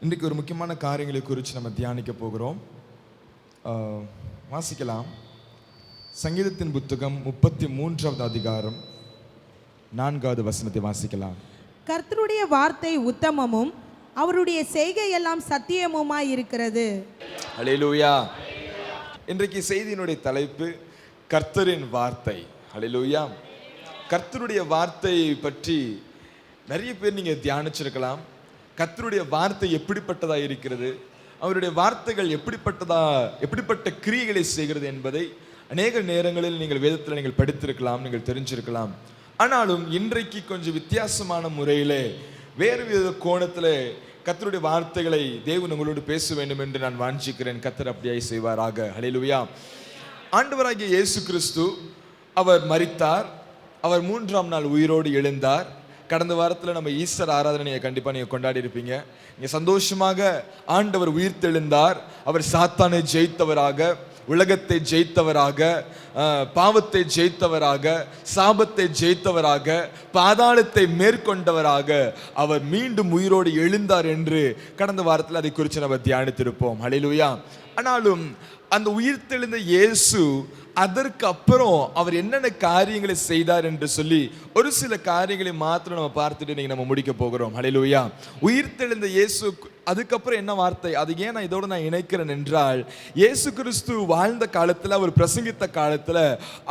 இன்றைக்கு ஒரு முக்கியமான காரியங்களை குறித்து நம்ம தியானிக்க போகிறோம். வாசிக்கலாம். சங்கீதத்தின் புத்தகம் 33வது அதிகாரம் 4வது வசனத்தை வாசிக்கலாம். கர்த்தருடைய வார்த்தை உத்தமமும் அவருடைய செய்கையெல்லாம் சத்தியமுமாய் இருக்கிறது. ஹல்லேலூயா. இன்றைக்கு செய்தியினுடைய தலைப்பு கர்த்தரின் வார்த்தை. ஹல்லேலூயா. கர்த்தருடைய வார்த்தையை பற்றி நிறைய பேர் நீங்கள் தியானிச்சிருக்கலாம். கர்த்தருடைய வார்த்தை எப்படிப்பட்டதா இருக்கிறது, அவருடைய வார்த்தைகள் எப்படிப்பட்ட கிரியைகளை செய்கிறது என்பதை அநேக நேரங்களில் நீங்கள் வேதத்தில் நீங்கள் படித்திருக்கலாம், நீங்கள் தெரிஞ்சிருக்கலாம். ஆனாலும் இன்றைக்கு கொஞ்சம் வித்தியாசமான முறையில் வேறு வித கோணத்தில் கர்த்தருடைய வார்த்தைகளை தேவன் உங்களோடு பேச வேண்டும் என்று நான் வாஞ்சிக்கிறேன். கர்த்தர் அப்படியாய் செய்வாராக. ஹல்லேலூயா. ஆண்டவராகிய இயேசு கிறிஸ்து அவர் மரித்தார், அவர் 3ஆம் நாள் உயிரோடு எழுந்தார். கடந்த வாரத்தில் நம்ம ஈஸ்டர் ஆராதனையை கண்டிப்பாக நீங்கள் கொண்டாடி இருப்பீங்க. நீங்கள் சந்தோஷமாக ஆண்டவர் உயிர்த்தெழுந்தார். அவர் சாத்தானை ஜெயித்தவராக, உலகத்தை ஜெயித்தவராக, பாவத்தை ஜெயித்தவராக, சாபத்தை ஜெயித்தவராக, பாதாளத்தை மேற்கொண்டவராக அவர் மீண்டும் உயிரோடு எழுந்தார் என்று கடந்த வாரத்தில் அதை குறித்து நம்ம தியானித்திருப்போம். ஹல்லேலூயா. ஆனாலும் அந்த உயிர்த்தெழுந்த இயேசு அதற்கு அப்புறம் அவர் என்னென்ன காரியங்களை செய்தார் என்று சொல்லி ஒரு சில காரியங்களை மாத்திரம் நம்ம பார்த்துட்டு நீங்க நம்ம முடிக்க போகிறோம். ஹல்லேலூயா. உயிர்த்தெழுந்த இயேசு அதுக்கப்புறம் என்ன வார்த்தை, அது ஏன் நான் இதோடு நான் இணைக்கிறேன் என்றால், இயேசு கிறிஸ்து வாழ்ந்த காலத்தில், அவர் பிரசங்கித்த காலத்தில்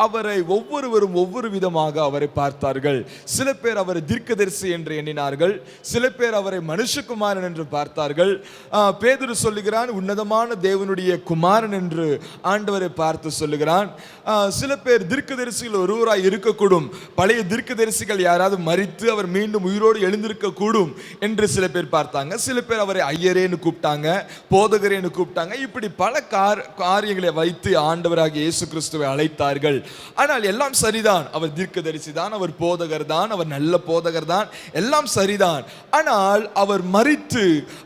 அவரை ஒவ்வொருவரும் ஒவ்வொரு விதமாக அவரை பார்த்தார்கள். சில பேர் அவரை தீர்க்கதரிசி என்று எண்ணினார்கள், சில பேர் அவரை மனுஷகுமாரன் என்று பார்த்தார்கள். பேதுரு சொல்லுகிறான், உன்னதமான தேவனுடைய குமாரன் என்று ஆண்டவரை பார்த்து சொல்லுகிறான். சில பேர் தீர்க்கதரிசிகள் ஒருவராய் இருக்கக்கூடும், பழைய தீர்க்கதரிசிகள் யாராவது மரித்து அவர் மீண்டும் உயிரோடு எழுந்திருக்க கூடும் என்று சில பேர் பார்த்தாங்க. சில பேர் அவரை ஐயரேன்னு கூப்பிட்டாங்க, போதகரேன்னு கூப்பிட்டாங்க. இப்படி பல காரியங்களை வைத்து ஆண்டவராகிய இயேசு கிறிஸ்துவை அழைத்தார்கள். ஆனால் எல்லாம் சரிதான், அவர் தீர்க்கதரிசி தான், அவர் போதகர் தான், அவர் நல்ல போதகர் தான், எல்லாம் சரிதான். ஆனால் அவர் மரித்து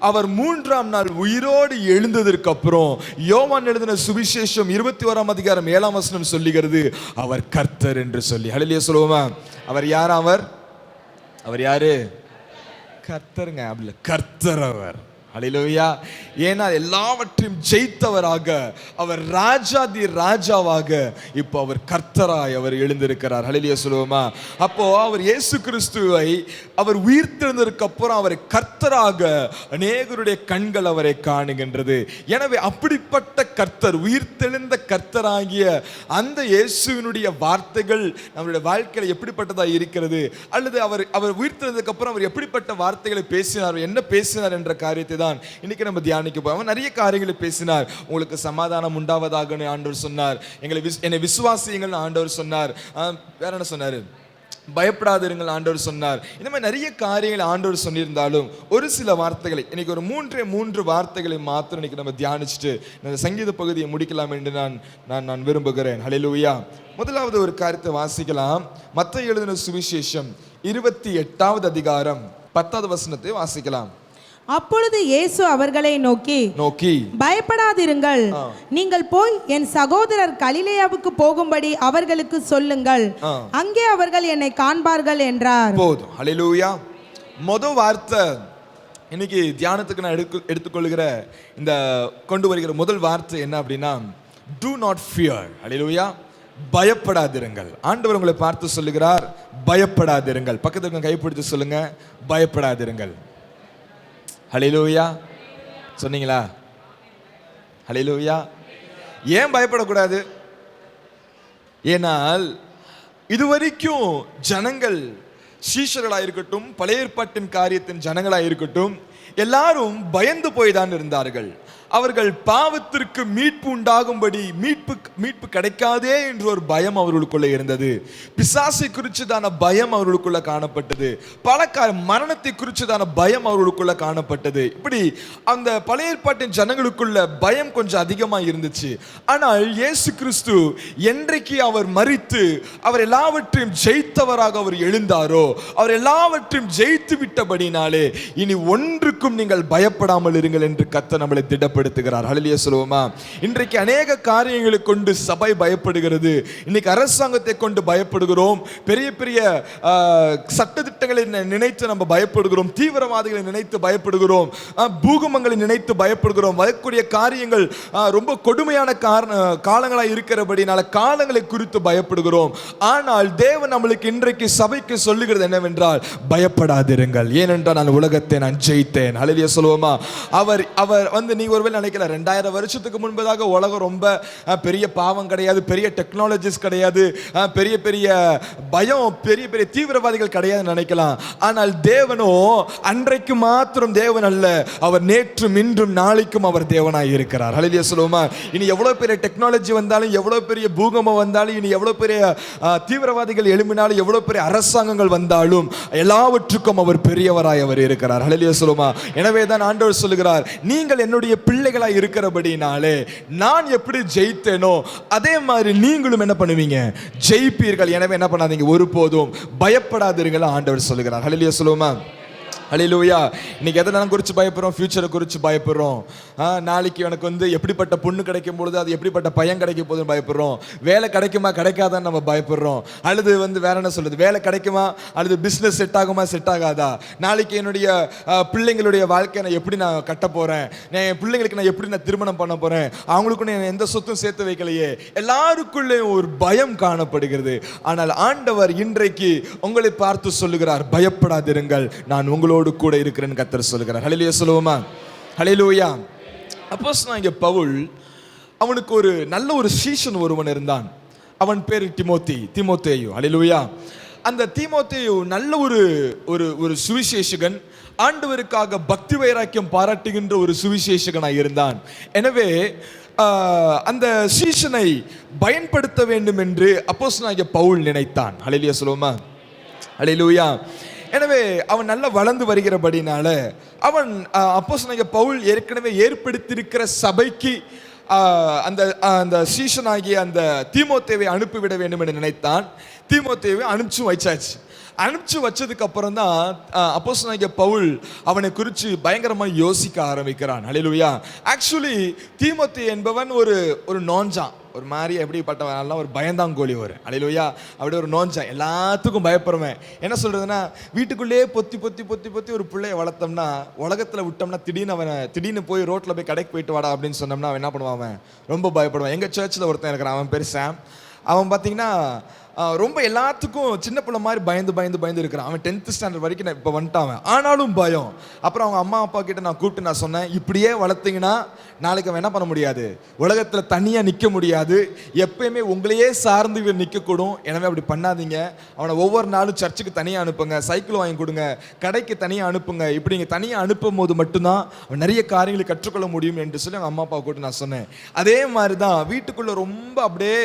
அவர் 3ஆம் நாள் உயிரோடு எழுந்ததற்கு அப்புறம் யோவான் எழுதின சுவிசேஷம் 21ஆம் அதிகாரம் 7ஆம் வசனம் சொல்லுகிறது, அவர் கர்த்தர் என்று சொல்லி. ஹல்லேலூயா சொல்லுவோமா? அவர் யார்? அவர் யாரு? கர்த்தருங்க. அப்படி கர்த்தர் அவர். ஹல்லேலூயா. ஏன்னா எல்லாவற்றையும் ஜெயித்தவராக, அவர் ராஜாதி ராஜாவாக இப்போ அவர் கர்த்தராய் அவர் எழுந்திருக்கிறார். ஹல்லேலூயா சொல்லுவோமா? அப்போ அவர் இயேசு கிறிஸ்துவை அவர் உயிர்த்தெழுந்ததற்கு அப்புறம் அவரை கர்த்தராக அநேகருடைய கண்கள் அவரை காணுகின்றது. எனவே அப்படிப்பட்ட கர்த்தர், உயிர்த்தெழுந்த கர்த்தராகிய அந்த இயேசுவினுடைய வார்த்தைகள் நம்மளுடைய வாழ்க்கையில் எப்படிப்பட்டதாக இருக்கிறது, அல்லது அவர் உயிர்த்தெழுந்ததுக்கு அப்புறம் அவர் எப்படிப்பட்ட வார்த்தைகளை பேசினார், என்ன பேசினார் என்ற காரியத்தை தான் இன்னைக்கு நம்ம தியானிக்க போறோம். நிறைய காரியங்களை பேசினார். உங்களுக்கு சமாதானம் உண்டாவதாக ஆண்டவர் சொன்னார், என்னை விசுவாசியுங்கள் ஆண்டவர் சொன்னார். வேற என்ன சொன்னாரு? பயப்படாதிருங்கள் ஆண்டவர் சொன்னார். இந்த மாதிரி நிறைய காரியங்களை ஆண்டவர் சொல்லியிருந்தாலும் ஒரு சில வார்த்தைகளை இன்னைக்கு ஒரு 3 வார்த்தைகளை மாத்திரம் இன்னைக்கு நம்ம தியானிச்சுட்டு இந்த சங்கீத பகுதியை முடிக்கலாம் என்று நான் விரும்புகிறேன். ஹல்லேலூயா. முதலாவது ஒரு காரியத்தை வாசிக்கலாம். மத்தேயு எழுதின சுவிசேஷம் 28வது அதிகாரம் 10வது வசனத்தை வாசிக்கலாம். அப்பொழுது இயேசு அவர்களை நோக்கி பயப்படாதிருங்கள், நீங்கள் போய் என் சகோதரர் கலிலேயாவுக்கு போகும்படி அவர்களுக்கு சொல்லுங்கள், அங்கே அவர்கள் என்னை காண்பார்கள் என்றார். போதும். ஹல்லேலூயா. முதல் வார்த்தை இன்னைக்கு தியானத்துக்கு நான் எடுத்துக்கொள்கிற இந்த கொண்டு வருகிற முதல் வார்த்தை என்ன அப்படின்னா, do not fear. ஹல்லேலூயா. பயப்படாதிருங்கள். ஆண்டவர் உங்களை பார்த்து சொல்லுகிறார், பயப்படாதிருங்கள். பக்கத்துல கைப்பிடித்து சொல்லுங்க, பயப்படாதிருங்கள். ஹல்லேலூயா சொன்னீங்களா? ஹல்லேலூயா. ஏன் பயப்படக்கூடாது? ஏனால் இதுவரைக்கும் ஜனங்கள், சீஷர்களாயிருக்கட்டும், பழைய ஏற்பாட்டின் காரியத்தின் ஜனங்களாயிருக்கட்டும், எல்லாரும் பயந்து போய் தான் இருந்தார்கள். அவர்கள் பாவத்திற்கு மீட்பு உண்டாகும்படி மீட்பு கிடைக்காதே என்று ஒரு பயம் அவர்களுக்குள்ள இருந்தது. பிசாசை குறிச்சுதான பயம் அவர்களுக்குள்ள காணப்பட்டது. மரணத்தை குறிச்சுதான பயம் அவர்களுக்குள்ள காணப்பட்டது. இப்படி அந்த பழைய ஏற்பாட்டின் ஜனங்களுக்குள்ள பயம் கொஞ்சம் அதிகமா இருந்துச்சு. ஆனால் இயேசு கிறிஸ்து என்றைக்கு அவர் மரித்து அவர் எல்லாவற்றையும் ஜெயித்தவராக அவர் எழுந்தாரோ, அவர் எல்லாவற்றையும் ஜெயித்து விட்டபடினாலே இனி ஒன்றுக்கும் நீங்கள் பயப்படாமல் இருங்கள் என்று கர்த்தர் நம்மளை திடப்படுத்த பயப்படுத்துகிறார். ஹல்லேலூயா சொல்லுவோமா? இன்றைக்கு அநேக காரியங்களை கொண்டு சபை பயப்படுகிறது. இன்னைக்கு அரசாங்கத்தை கொண்டு பயப்படுகிறோம், பெரிய பெரிய சட்டதிட்டங்களை நினைத்து நம்ம பயப்படுகிறோம், தீவிரவாதிகளை நினைத்து பயப்படுகிறோம், பூகம்பங்களை நினைத்து பயப்படுகிறோம். வரக்கூடிய காரியங்கள் ரொம்ப கொடுமையான காலங்களாக இருக்கிறபடினால காலங்களை குறித்து பயப்படுகிறோம். ஆனால் தேவன் நம்மளுக்கு இன்றைக்கு சபைக்கு சொல்லுகிறது என்னவென்றால், பயப்படாதிருங்கள், ஏனென்றால் நான் உலகத்தை நான் ஜெயித்தேன். ஹல்லேலூயா சொல்லுவோமா? அவர் நீங்க ஒருவேளை நினைக்கல, 2000 வருஷத்துக்கு முன்பதாக உலகம் ரொம்ப பெரிய பாவம் கிடையாது, பெரிய டெக்னாலஜிஸ் கிடையாது, பெரிய பெரிய பயம், பெரிய பெரிய தீவிரவாதிகள் கிடையாது நினைக்கலாம். ஆனால் தேவனோ அன்றைக்கு மாத்திரம் தேவன் அல்ல, அவர் நேற்றும் இன்றும் நாளைக்கும் அவர் தேவனாய் இருக்கிறார். ஹல்லேலூயா சொல்லுவோமா? இனி எவ்வளவு பெரிய டெக்னாலஜி வந்தாலும், எவ்வளவு பெரிய பூகம்பம் வந்தாலும், இனி எவ்வளவு பெரிய தீவிரவாதிகள் எழும்பினாலும், எவ்வளவு பெரிய அரசாங்கங்கள் வந்தாலும், எல்லாவற்றுக்கும் அவர் பெரியவராய் அவர் இருக்கிறார். ஹல்லேலூயா சொல்லுவோமா? எனவே தான் ஆண்டவர் சொல்லுகிறார், நீங்கள் என்னுடைய பிள்ளைகளாய் இருக்கிறபடினாலே நான் எப்படி ஜெயித்தேனோ அதே மாதிரி நீங்களும் என்ன பண்ணுவீங்க? ஜெயிப்பீர்கள். எனவே என்ன பண்ணாதீங்க, ஒருபோதும் பயப்படாதீர்கள் ஆண்டவர் சொல்லுகிறார். ஹல்லேலூயா சொல்லுவோமா? ஹல்லேலூயா. இன்னைக்கு எதை நான் குறித்து பயப்படுறோம்? ஃபியூச்சரை குறித்து பயப்படுறோம். நாளைக்கு எனக்கு எப்படிப்பட்ட பொண்ணு கிடைக்கும் பொழுது அது எப்படிப்பட்ட பையன் கிடைக்கும் போதுன்னு பயப்படுறோம். வேலை கிடைக்குமா கிடைக்காதான்னு நம்ம பயப்படுறோம். அல்லது வேற என்ன சொல்றது, வேலை கிடைக்குமா, அல்லது பிஸ்னஸ் செட் ஆகுமா செட் ஆகாதா, நாளைக்கு என்னுடைய பிள்ளைங்களுடைய வாழ்க்கையை நான் எப்படி நான் கட்ட போறேன், என் பிள்ளைங்களுக்கு நான் எப்படி நான் திருமணம் பண்ண போறேன், அவங்களுக்கு நான் எந்த சொத்தும் சேர்த்து வைக்கலையே, எல்லாருக்குள்ளேயும் ஒரு பயம் காணப்படுகிறது. ஆனால் ஆண்டவர் இன்றைக்கு உங்களை பார்த்து சொல்லுகிறார், பயப்படாதிருங்கள், நான் உங்களோடு கூட இருக்கிறேன்னு கர்த்தர் சொல்லுகிறார். ஹல்லேலூயா சொல்லுவோமா? ஹல்லேலூயா. அப்போஸ்தலனாகிய பவுல், அவனுக்கு ஒரு நல்ல ஒரு சீஷன் ஒருவன் இருந்தான். அவன் பேர் தீமோத்தேயு. ஹல்லேலூயா. அந்த தீமோத்தேயு நல்ல ஒரு சுவிசேஷகன், ஆண்டவருக்காக பக்தி வைராக்கியம் பாராட்டுகின்ற ஒரு சுவிசேஷகனாய் இருந்தான். எனவே அந்த சீஷனை பயன்படுத்த வேண்டும் என்று அப்போஸ்தலனாகிய பவுல் நினைத்தான். ஹல்லேலூயா சொல்லுவோமா? ஹல்லேலூயா. எனவே அவன் நல்லா வளர்ந்து வருகிறபடினால அவன் அப்போஸ்தலனாகிய பவுல் ஏற்கனவே ஏற்படுத்தியிருக்கிற சபைக்கு அந்த சீஷனாகிய அந்த தீமோத்தேவை அனுப்பிவிட வேண்டும் என்று நினைத்தான். தீமோத்தேவை அனுப்பிச்சு வச்சதுக்கு அப்புறம் தான் அப்போஸ்தலனாகிய பவுல் அவனை குறித்து பயங்கரமாக யோசிக்க ஆரம்பிக்கிறான். ஹல்லேலூயா. ஆக்சுவலி தீமோத்தேயு என்பவன் ஒரு நோஞ்சான், ஒரு மாதிரி எப்படிப்பட்டவன், ஒரு பயந்தாங்கோழி. ஹல்லேலூயா. அப்படி ஒரு நோஞ்சான், எல்லாத்துக்கும் பயப்படுவேன். என்ன சொல்றதுன்னா, வீட்டுக்குள்ளேயே பொத்தி ஒரு பிள்ளைய வளர்த்தோம்னா, உலகத்தில் விட்டோம்னா, திடீர்னு போய் ரோட்ல போய் கடைக்கு போயிட்டு வாடா அப்படின்னு சொன்னோம்னா அவன் என்ன பண்ணுவான்? அவன் ரொம்ப பயப்படுவான். எங்க சர்ச்சில் ஒருத்தன் இருக்கிறான், அவன் பேர் சாம். அவன் பார்த்தீங்கன்னா ரொம்ப எல்லாத்துக்கும் சின்ன பிள்ளை மாதிரி பயந்து இருக்கிறான். அவன் 10th ஸ்டாண்டர்ட் வரைக்கும் இப்போ வந்துட்டான். ஆனாலும் பயம். அப்புறம் அவங்க அம்மா அப்பா கிட்ட நான் கூப்பிட்டு நான் சொன்னேன், இப்படியே வளர்த்தீங்கன்னா நாளைக்கு அவன் என்ன பண்ண முடியாது, உலகத்தில் தனியாக நிற்க முடியாது, எப்பயுமே உங்களையே சார்ந்து இவர் நிற்கக்கூடும். எனவே அப்படி பண்ணாதீங்க. அவனை ஒவ்வொரு நாளும் சர்ச்சுக்கு தனியாக அனுப்புங்க, சைக்கிள் வாங்கி கொடுங்க, கடைக்கு தனியாக அனுப்புங்க. இப்படி நீங்கள் தனியாக அனுப்பும் போது மட்டும்தான் அவன் நிறைய காரியங்களை கற்றுக்கொள்ள முடியும் என்று சொல்லி அவங்க அம்மா அப்பா கூப்பிட்டு நான் சொன்னேன். அதே மாதிரி தான் வீட்டுக்குள்ளே ரொம்ப அப்படியே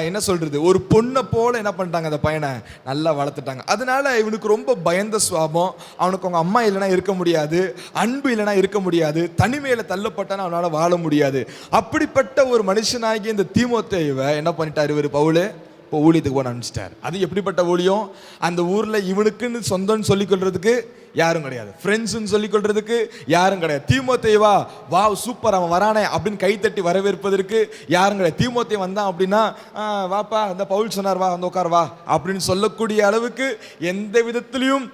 என்ன சொல்றது, ஒரு பொண்ணை போல என்ன பண்ணிட்டாங்க, அந்த பையனை நல்லா வளர்த்துட்டாங்க. அதனால இவனுக்கு ரொம்ப பயந்த சுவாபம். அவனுக்கு அவங்க அம்மா இல்லைனா இருக்க முடியாது, அன்பு இல்லைனா இருக்க முடியாது, தனிமையில தள்ளப்பட்டானா அவனால வாழ முடியாது. அப்படிப்பட்ட ஒரு மனுஷனாகி இந்த தீமோத்தேயுவை என்ன பண்ணிட்டாரு இவர் பவுல், இப்போ ஊழியத்துக்கு போன அனுப்பிச்சிட்டார். அது எப்படிப்பட்ட ஊழியம், அந்த ஊர்ல இவனுக்குன்னு சொந்தம்னு சொல்லிக்கொள்றதுக்கு யாரும் கிடையாது, ஃப்ரெண்ட்ஸ்ன்னு சொல்லிக்கொள்றதுக்கு யாரும் கிடையாது. தீமோத்தேயுவா வா சூப்பர் அவன் வரானே அப்படின்னு கைத்தட்டி வரவேற்பதற்கு யாரும் கிடையாது. தீமோத்தேயு வந்தான் அப்படின்னா வாப்பா அந்த பவுல் சொன்னார் வா வந்து உட்கார் வா அப்படின்னு சொல்லக்கூடிய அளவுக்கு எந்த விதத்திலையும்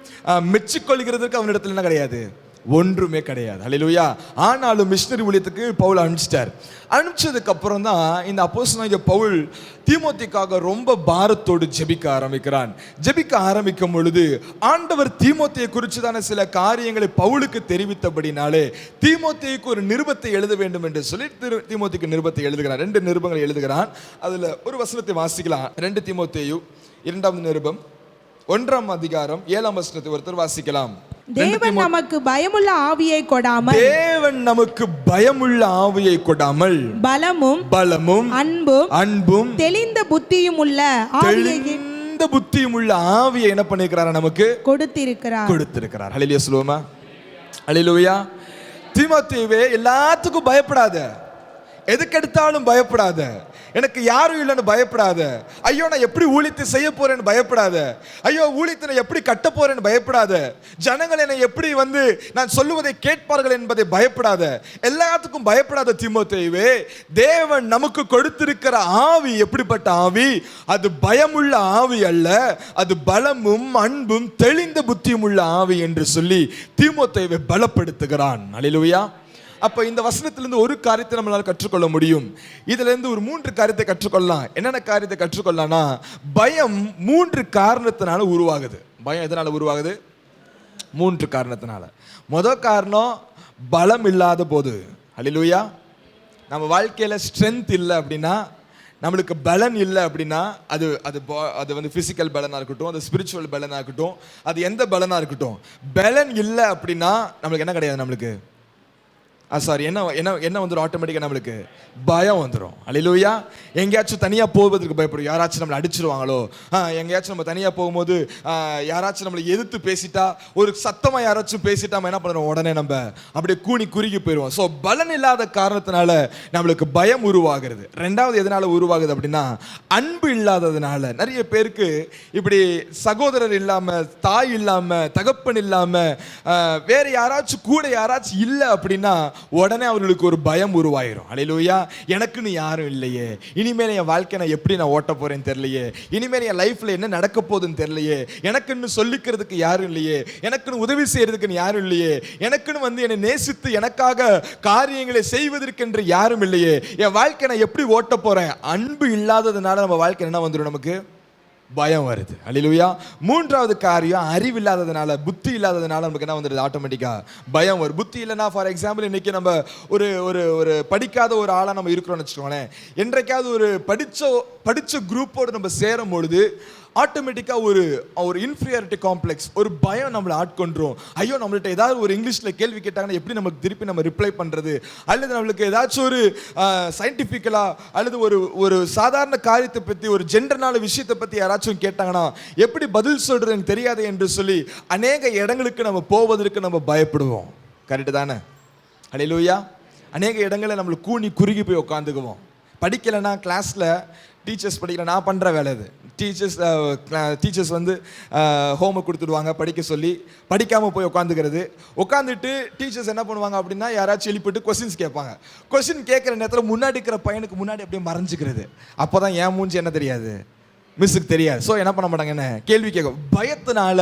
மெச்சிக்கொள்கிறதுக்கு அவனிடத்துல என்ன கிடையாது, ஒன்றுமே கிடையாது. ஹல்லேலூயா. ஆனாலும் மிஷனரி ஊழியத்துக்கு பவுல் அனுப்பிச்சிட்டார். அனுப்பிச்சதுக்கு அப்புறம் தான் இந்த அப்போஸ்தலனாகிய பவுல் தீமோத்தேயுக்காக ரொம்ப பாரத்தோடு ஜெபிக்க ஆரம்பிக்கிறான். ஜெபிக்க ஆரம்பிக்கும் பொழுது ஆண்டவர் தீமோத்தேயை குறித்து தானே சில காரியங்களை பவுலுக்கு தெரிவித்தபடினாலே தீமோத்தேயுக்கு ஒரு நிருபத்தை எழுத வேண்டும் என்று சொல்லி தீமோத்தேயுக்கு நிருபத்தை எழுதுகிறான். 2 நிருபங்களை எழுதுகிறான். அதுல ஒரு வசனத்தை வாசிக்கலாம். 2 தீமோத்தேயு 2ஆம் நிருபம் 1ஆம் அதிகாரம் 7ஆம் வசனத்தை ஒருத்தர் வாசிக்கலாம். தேவன் நமக்கு பயமுள்ள ஆவியை கொடாமல், தேவன் நமக்கு பயமுள்ள ஆவியை கொடாமல், பலமும் அன்பும் தெளிந்த புத்தியும் உள்ள ஆவியை என்ன பண்ணிருக்கிறார், நமக்கு கொடுத்திருக்கிறார். ஹல்லேலூயா சொல்லுவோமா? ஹல்லேலூயா. தீமோத்தேயுவே எல்லாத்துக்கும் பயப்படாத, எதுக்கெடுத்தாலும் பயப்படாத. எனக்கு யாரும் இல்லைன்னு பயப்படாத. ஐயோ நான் எப்படி ஊழியத்தை செய்ய போறேன்னு பயப்படாத. ஐயோ ஊழியத்தை நான் எப்படி கட்ட போறேன்னு பயப்படாத. ஜனங்கள் என்னை எப்படி நான் சொல்லுவதை கேட்பார்கள் என்பதை பயப்படாத. எல்லாத்துக்கும் பயப்படாத தீமோத்தேயுவே. தேவன் நமக்கு கொடுத்திருக்கிற ஆவி எப்படிப்பட்ட ஆவி? அது பயமுள்ள ஆவி அல்ல, அது பலமும் அன்பும் தெளிந்த புத்தியும் உள்ள ஆவி என்று சொல்லி தீமோத்தேயுவை பலப்படுத்துகிறான். அல்லேலூயா. அப்ப இந்த வசனத்திலிருந்து ஒரு காரியத்தை நம்மளால கற்றுக்கொள்ள முடியும். இதுல இருந்து ஒரு 3 காரியத்தை கற்றுக்கொள்ளலாம். என்னென்ன காரியத்தை கற்றுக்கொள்ளலாம்னா, பயம் 3 காரணத்தினால உருவாகுது. பயம் எதனால உருவாகுது? 3 காரணத்தினால. முதல் காரணம் பலம் இல்லாத போது. அல்லேலூயா. நம்ம வாழ்க்கையில ஸ்ட்ரென்த் இல்லை அப்படின்னா, நம்மளுக்கு பலன் இல்லை அப்படின்னா, அது பிசிக்கல் பலனா இருக்கட்டும், அது ஸ்பிரிச்சுவல் பலனா இருக்கட்டும், அது எந்த பலனா இருக்கட்டும், பலன் இல்லை அப்படின்னா நம்மளுக்கு என்ன கிடையாது? நம்மளுக்கு என்ன வந்துடும்? ஆட்டோமேட்டிக்காக நம்மளுக்கு பயம் வந்துடும். அல்லேலூயா. எங்கேயாச்சும் தனியாக போவதற்கு பயப்படும். யாராச்சும் நம்மளை அடிச்சிருவாங்களோ, எங்கேயாச்சும் நம்ம தனியாக போகும்போது யாராச்சும் நம்மளை எதிர்த்து பேசிட்டா, ஒரு சத்தமாக யாராச்சும் பேசிட்டா நம்ம என்ன பண்ணுறோம்? உடனே நம்ம அப்படியே கூனி குறுகி போயிடுவோம். ஸோ பலன் இல்லாத காரணத்தினால நம்மளுக்கு பயம் உருவாகிறது. ரெண்டாவது எதனால உருவாகுது அப்படின்னா, அன்பு இல்லாததுனால. நிறைய பேருக்கு இப்படி சகோதரர் இல்லாமல், தாய் இல்லாமல், தகப்பன் இல்லாமல், வேற யாராச்சும் கூட யாராச்சும் இல்லை அப்படின்னா உடனே அவர்களுக்கு ஒரு பயம் உருவாயிரும். அல்லேலூயா. எனக்குன்னு யாரும் இல்லையே, இனிமேல் என் வாழ்க்கை நான் எப்படி ஓட்ட போறேன்னு தெரியலையே, இனிமேல் என் லைஃப்ல என்ன நடக்க போகுதுன்னு தெரியலையே, எனக்குன்னு சொல்லிக்கிறதுக்கு யாரும் இல்லையே, எனக்குன்னு உதவி செய்யறதுக்குன்னு யாரும் இல்லையே, எனக்குன்னு என்னை நேசித்து எனக்காக காரியங்களை செய்வதற்கென்று யாரும் இல்லையே, என் வாழ்க்கை நான் எப்படி ஓட்ட போறேன்? அன்பு இல்லாததுனால நம்ம வாழ்க்கை என்ன வந்துடும்? நமக்கு பயம் வருது. அல்லேலூயா. மூன்றாவது காரியம் அறிவு இல்லாததுனால, புத்தி இல்லாததுனால நமக்கு என்ன வந்துடுது? ஆட்டோமேட்டிக்கா பயம் வரும். புத்தி இல்லைன்னா, ஃபார் எக்ஸாம்பிள், இன்னைக்கு நம்ம ஒரு ஒரு ஒரு படிக்காத ஒரு ஆளா நம்ம இருக்கிறோம்னு வச்சுக்கோங்களேன். என்றைக்காவது ஒரு படிச்ச குரூப்போடு நம்ம சேரும் பொழுது ஆட்டோமேட்டிக்கா ஒரு இன்ஃபீரியாரிட்டி காம்ப்ளெக்ஸ், ஒரு பயம் நம்மளை ஆட்கொண்டுரும். ஐயோ நம்மள்ட்ட ஏதாவது ஒரு இங்கிலீஷ்ல கேள்வி கேட்டாங்கன்னா எப்படி நமக்கு திருப்பி நம்ம ரிப்ளை பண்றது, அல்லது நம்மளுக்கு ஏதாச்சும் ஒரு சயின்டிஃபிக்கலா அல்லது ஒரு சாதாரண காரியத்தை பற்றி, ஒரு ஜெண்டர்னால விஷயத்தை பற்றி யாராச்சும் கேட்டாங்கன்னா எப்படி பதில் சொல்றதுன்னு தெரியாது என்று சொல்லி அநேக இடங்களுக்கு நம்ம போவதற்கு நம்ம பயப்படுவோம். கரெக்டு தானே? அல்லேலூயா. அநேக இடங்களில் நம்மளுக்கு கூனி குறுகி போய் உட்காந்துக்குவோம். படிக்கலைன்னா கிளாஸில் டீச்சர்ஸ் படிக்கல, நான் பண்ணுற வேலை இது. டீச்சர்ஸ் ஹோம்ஒர்க் கொடுத்துடுவாங்க படிக்க சொல்லி, படிக்காமல் போய் உட்காந்துட்டு டீச்சர்ஸ் என்ன பண்ணுவாங்க அப்படின்னா, யாராச்சும் எழுப்பிட்டு கொஸ்டின்ஸ் கேட்பாங்க. கொஸ்டின் கேட்குற நேரத்தில் முன்னாடி இருக்கிற பையனுக்கு முன்னாடி அப்படியே மறைஞ்சிக்கிறது. அப்போ தான் என் மூஞ்சி என்ன தெரியாது, மிஸ்ஸுக்கு தெரியாது. ஸோ என்ன பண்ண மாட்டாங்க, என்ன கேள்வி கேட்க. பயத்தினால,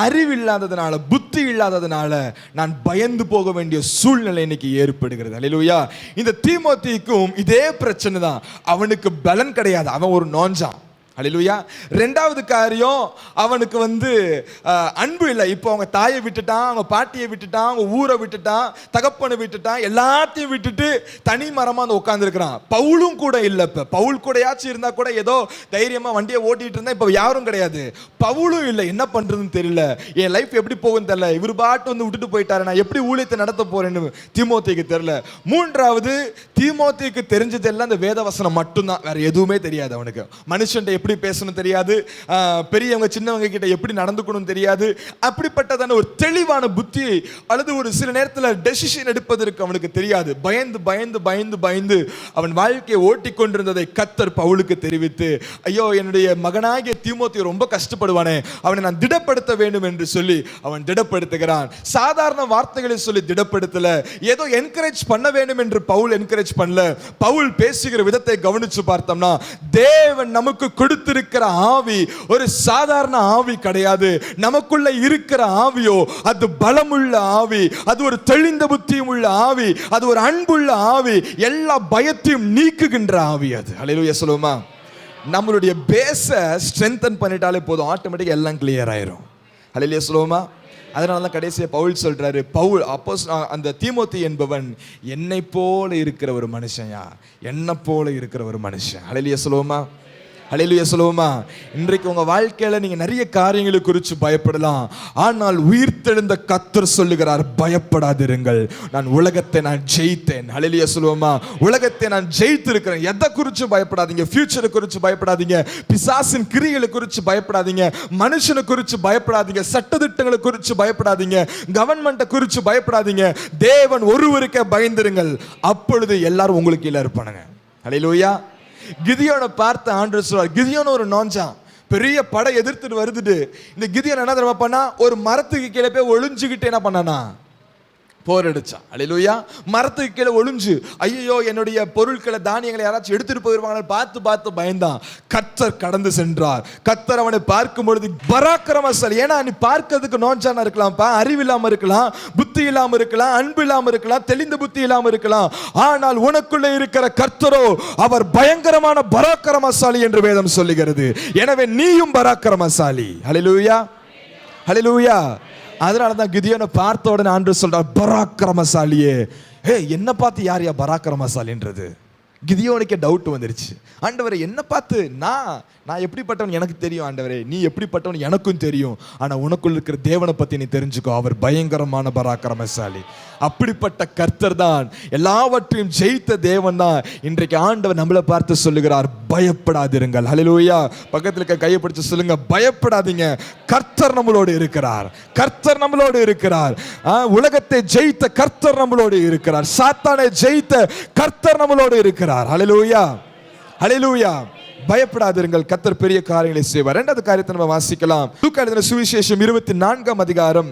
அறிவு இல்லாததுனால, புத்தி இல்லாததுனால நான் பயந்து போக வேண்டிய சூழ்நிலை இன்னைக்கு ஏற்படுகிறது. அல்லேலூயா. இந்த தீமோத்தேயுக்கும் இதே பிரச்சனை தான். அவனுக்கு பலன் கிடையாது, அவன் ஒரு நோஞ்சான். அல்லேலூயா. ரெண்டாவது காரியம், அவனுக்கு அன்பு இல்லை. இப்போ அவங்க தாயை விட்டுட்டான், அவங்க பாட்டியை விட்டுட்டான், அவங்க ஊரை விட்டுட்டான், தகப்பனை விட்டுட்டான், எல்லாத்தையும் விட்டுட்டு தனி மரமா உட்காந்துருக்கிறான். பவுலும் கூட இல்லை. இப்போ பவுல் கூடயாச்சும் இருந்தா கூட ஏதோ தைரியமா வண்டியை ஓட்டிட்டு இருந்தா, இப்போ யாரும் கிடையாது. பவுலும் இல்லை. என்ன பண்றதுன்னு தெரியல, என் லைஃப் எப்படி போகுன்னு தெரியல, இவர் பாட்டு விட்டுட்டு போயிட்டாரு, நான் எப்படி ஊழியத்தை நடத்த போறேன்னு தீமோத்தேயுக்கு தெரியல. மூன்றாவது, தீமோத்தேயுக்கு தெரிஞ்சதெல்லாம் இந்த வேதவசனம் மட்டும்தான், வேற எதுவுமே தெரியாது அவனுக்கு. மனுஷன் எப்படி பேசணும் தெரியாது, பெரியவங்க சின்னவங்க கிட்ட எப்படி நடந்துக்கணும் தெரியாது. அப்படிப்பட்டதான ஒரு தெளிவான புத்தி அல்லது ஒரு சில நேரத்தில் டெசிஷன் எடுப்பதற்கு அவனுக்கு தெரியாது. பயந்து பயந்து பயந்து பயந்து அவன் வாழ்க்கையை ஓட்டி கொண்டிருந்ததை கர்த்தர் பவுலுக்கு தெரிவித்து, ஐயோ என்னுடைய மகனாகிய தீமோத்தேயு ரொம்ப கஷ்டப்படுவானே, அவனை நான் திடப்படுத்த வேண்டும் என்று சொல்லி அவன் திடப்படுத்துகிறான். சாதாரண வார்த்தைகளை சொல்லி திடப்படுத்தல, ஏதோ என்கரேஜ் பண்ண வேண்டும் என்று பவுல் என்கரேஜ் பண்ணல. பவுல் பேசுகிற விதத்தை கவனிச்சு பார்த்தோம்னா, தேவன் நமக்கு கொடுத்திருக்கிற ஆவி ஒரு சாதாரண ஆவி கிடையாது. நமக்குள்ள இருக்கிற ஆவியோ அது பலமுள்ள ஆவி, அது ஒரு தெளிந்த புத்தியும் உள்ள ஆவி, அது ஒரு அன்புள்ள ஆவி, எல்லா பயத்தையும் நீக்குகின்ற ஆவி அது. அல்லேலூயா சொல்லுமா. நம்மளுடைய பேஸை ஸ்ட்ரென்தன் பண்ணிட்டாலே போதும், ஆட்டோமேட்டிக்கா எல்லாம் கிளியர் ஆயிரும். அல்லேலூயா சொல்லுமா. அதனால தான் கடைசியா பவுல் சொல்றாரு, அந்த தீமோத்தேயு என்பவன் என்னை போல இருக்கிற ஒரு மனுஷன்யா, என்னை போல இருக்கிற ஒரு மனுஷன். அல்லேலூயா சொல்லுமா. அல்லேலூயா சொல்லுவோமா. இன்றைக்கு உங்க வாழ்க்கையில நீங்க நிறைய காரியங்களை குறித்து பயப்படலாம். ஆனால் உயிர்த்தெழுந்த கர்த்தர் சொல்லுகிறார், பயப்படாதிருங்கள், நான் உலகத்தை நான் ஜெயித்தேன். அல்லேலூயா சொல்லுவோமா. உலகத்தை நான் ஜெயித்திருக்கிறேன். எதை குறித்து பயப்படாதீங்க, ஃபியூச்சரை குறித்து பயப்படாதீங்க, பிசாசின் கிரியைகளை குறித்து பயப்படாதீங்க, மனுஷனை குறித்து பயப்படாதீங்க, சட்டதிட்டங்களை குறித்து பயப்படாதீங்க, கவர்மெண்ட்டை குறித்து பயப்படாதீங்க. தேவன் ஒருவருக்கே பயந்திருங்கள், அப்பொழுது எல்லாரும் உங்களுக்கு கீழே இருப்பானுங்க. அல்லேலூயா. கிதியோனை பார்த்து ஆண்டவர் சொல்றார், கிதியோன் ஒரு நோஞ்சான், பெரிய படை எதிர்த்துட்டு வருதுட்டு. இந்த கிதியோன் என்ன தெரியுமா பண்ணா, ஒரு மரத்துக்கு கீழே போய் ஒளிஞ்சுக்கிட்டு என்ன பண்ணானா, போர் அடிச்சான். அல்லேலூயா. மரத்துக்கு கீழே ஒளிஞ்சு, ஐயோ என்னுடைய பொருட்களை தானியங்களை யாராச்சும் எடுத்துட்டு போயிருவாங்க பார்த்து பார்த்து பயந்தான். கர்த்தர் கடந்து சென்றார். கர்த்தர் அவனை பார்க்கும் பொழுது பராக்கிரமசாலி. ஏன்னா நீ பார்க்கிறதுக்கு நோஞ்சானா இருக்கலாம்ப்பா, அறிவு இல்லாம இருக்கலாம், புத்தி இல்லாம இருக்கலாம், அன்பு இல்லாம இருக்கலாம், தெளிந்த புத்தி இல்லாம இருக்கலாம். ஆனால் உனக்குள்ளே இருக்கிற கர்த்தரோ அவர் பயங்கரமான பராக்கிரமசாலி என்று வேதம் சொல்லுகிறது. எனவே நீயும் பராக்கிரமசாலி. அல்லேலூயா, அல்லேலூயா. அதனாலதான் கிதியோனை பார்த்த உடனே ஆண்டவர் சொல்றார், பராக்கிரமசாலியே. என்ன பார்த்து யார் பராக்கிரமசாலின்றது? கிதியோனுக்கே டவுட் வந்துருச்சு. ஆண்டவரே என்ன பார்த்து, நான் எப்படிப்பட்டவன் எனக்கு தெரியும் ஆண்டவரே, நீ எப்படிப்பட்டவன் எனக்கும் தெரியும். ஆனா உனக்குள்ள இருக்கிற தேவனை பத்தி நீ தெரிஞ்சுக்கோ, அவர் பயங்கரமான பராக்கிரமசாலி. அப்படிப்பட்ட கர்த்தர் தான், எல்லாவற்றையும் ஜெயித்த தேவன் தான். இன்றைக்கு ஆண்டவர் நம்மளை பார்த்து சொல்லுகிறார், பயப்படாதிருங்கள். ஹல்லேலூயா. பக்கத்தில் இருக்க கையை பிடிச்சு சொல்லுங்க, பயப்படாதீங்க, கர்த்தர் நம்மளோடு இருக்கிறார். கர்த்தர் நம்மளோடு இருக்கிறார். உலகத்தை ஜெயித்த கர்த்தர் நம்மளோடு இருக்கிறார். சாத்தானை ஜெயித்த கர்த்தர் நம்மளோடு இருக்கிறார். ஹல்லேலூயா, ஹல்லேலூயா. பயப்படாதிருங்கள், கர்த்தர் பெரிய காரியங்களை செய்வார். இரண்டாவது காரியத்தை நம்ம வாசிக்கலாம். லூக்கா எழுதின சுவிசேஷம் 24ஆம் அதிகாரம்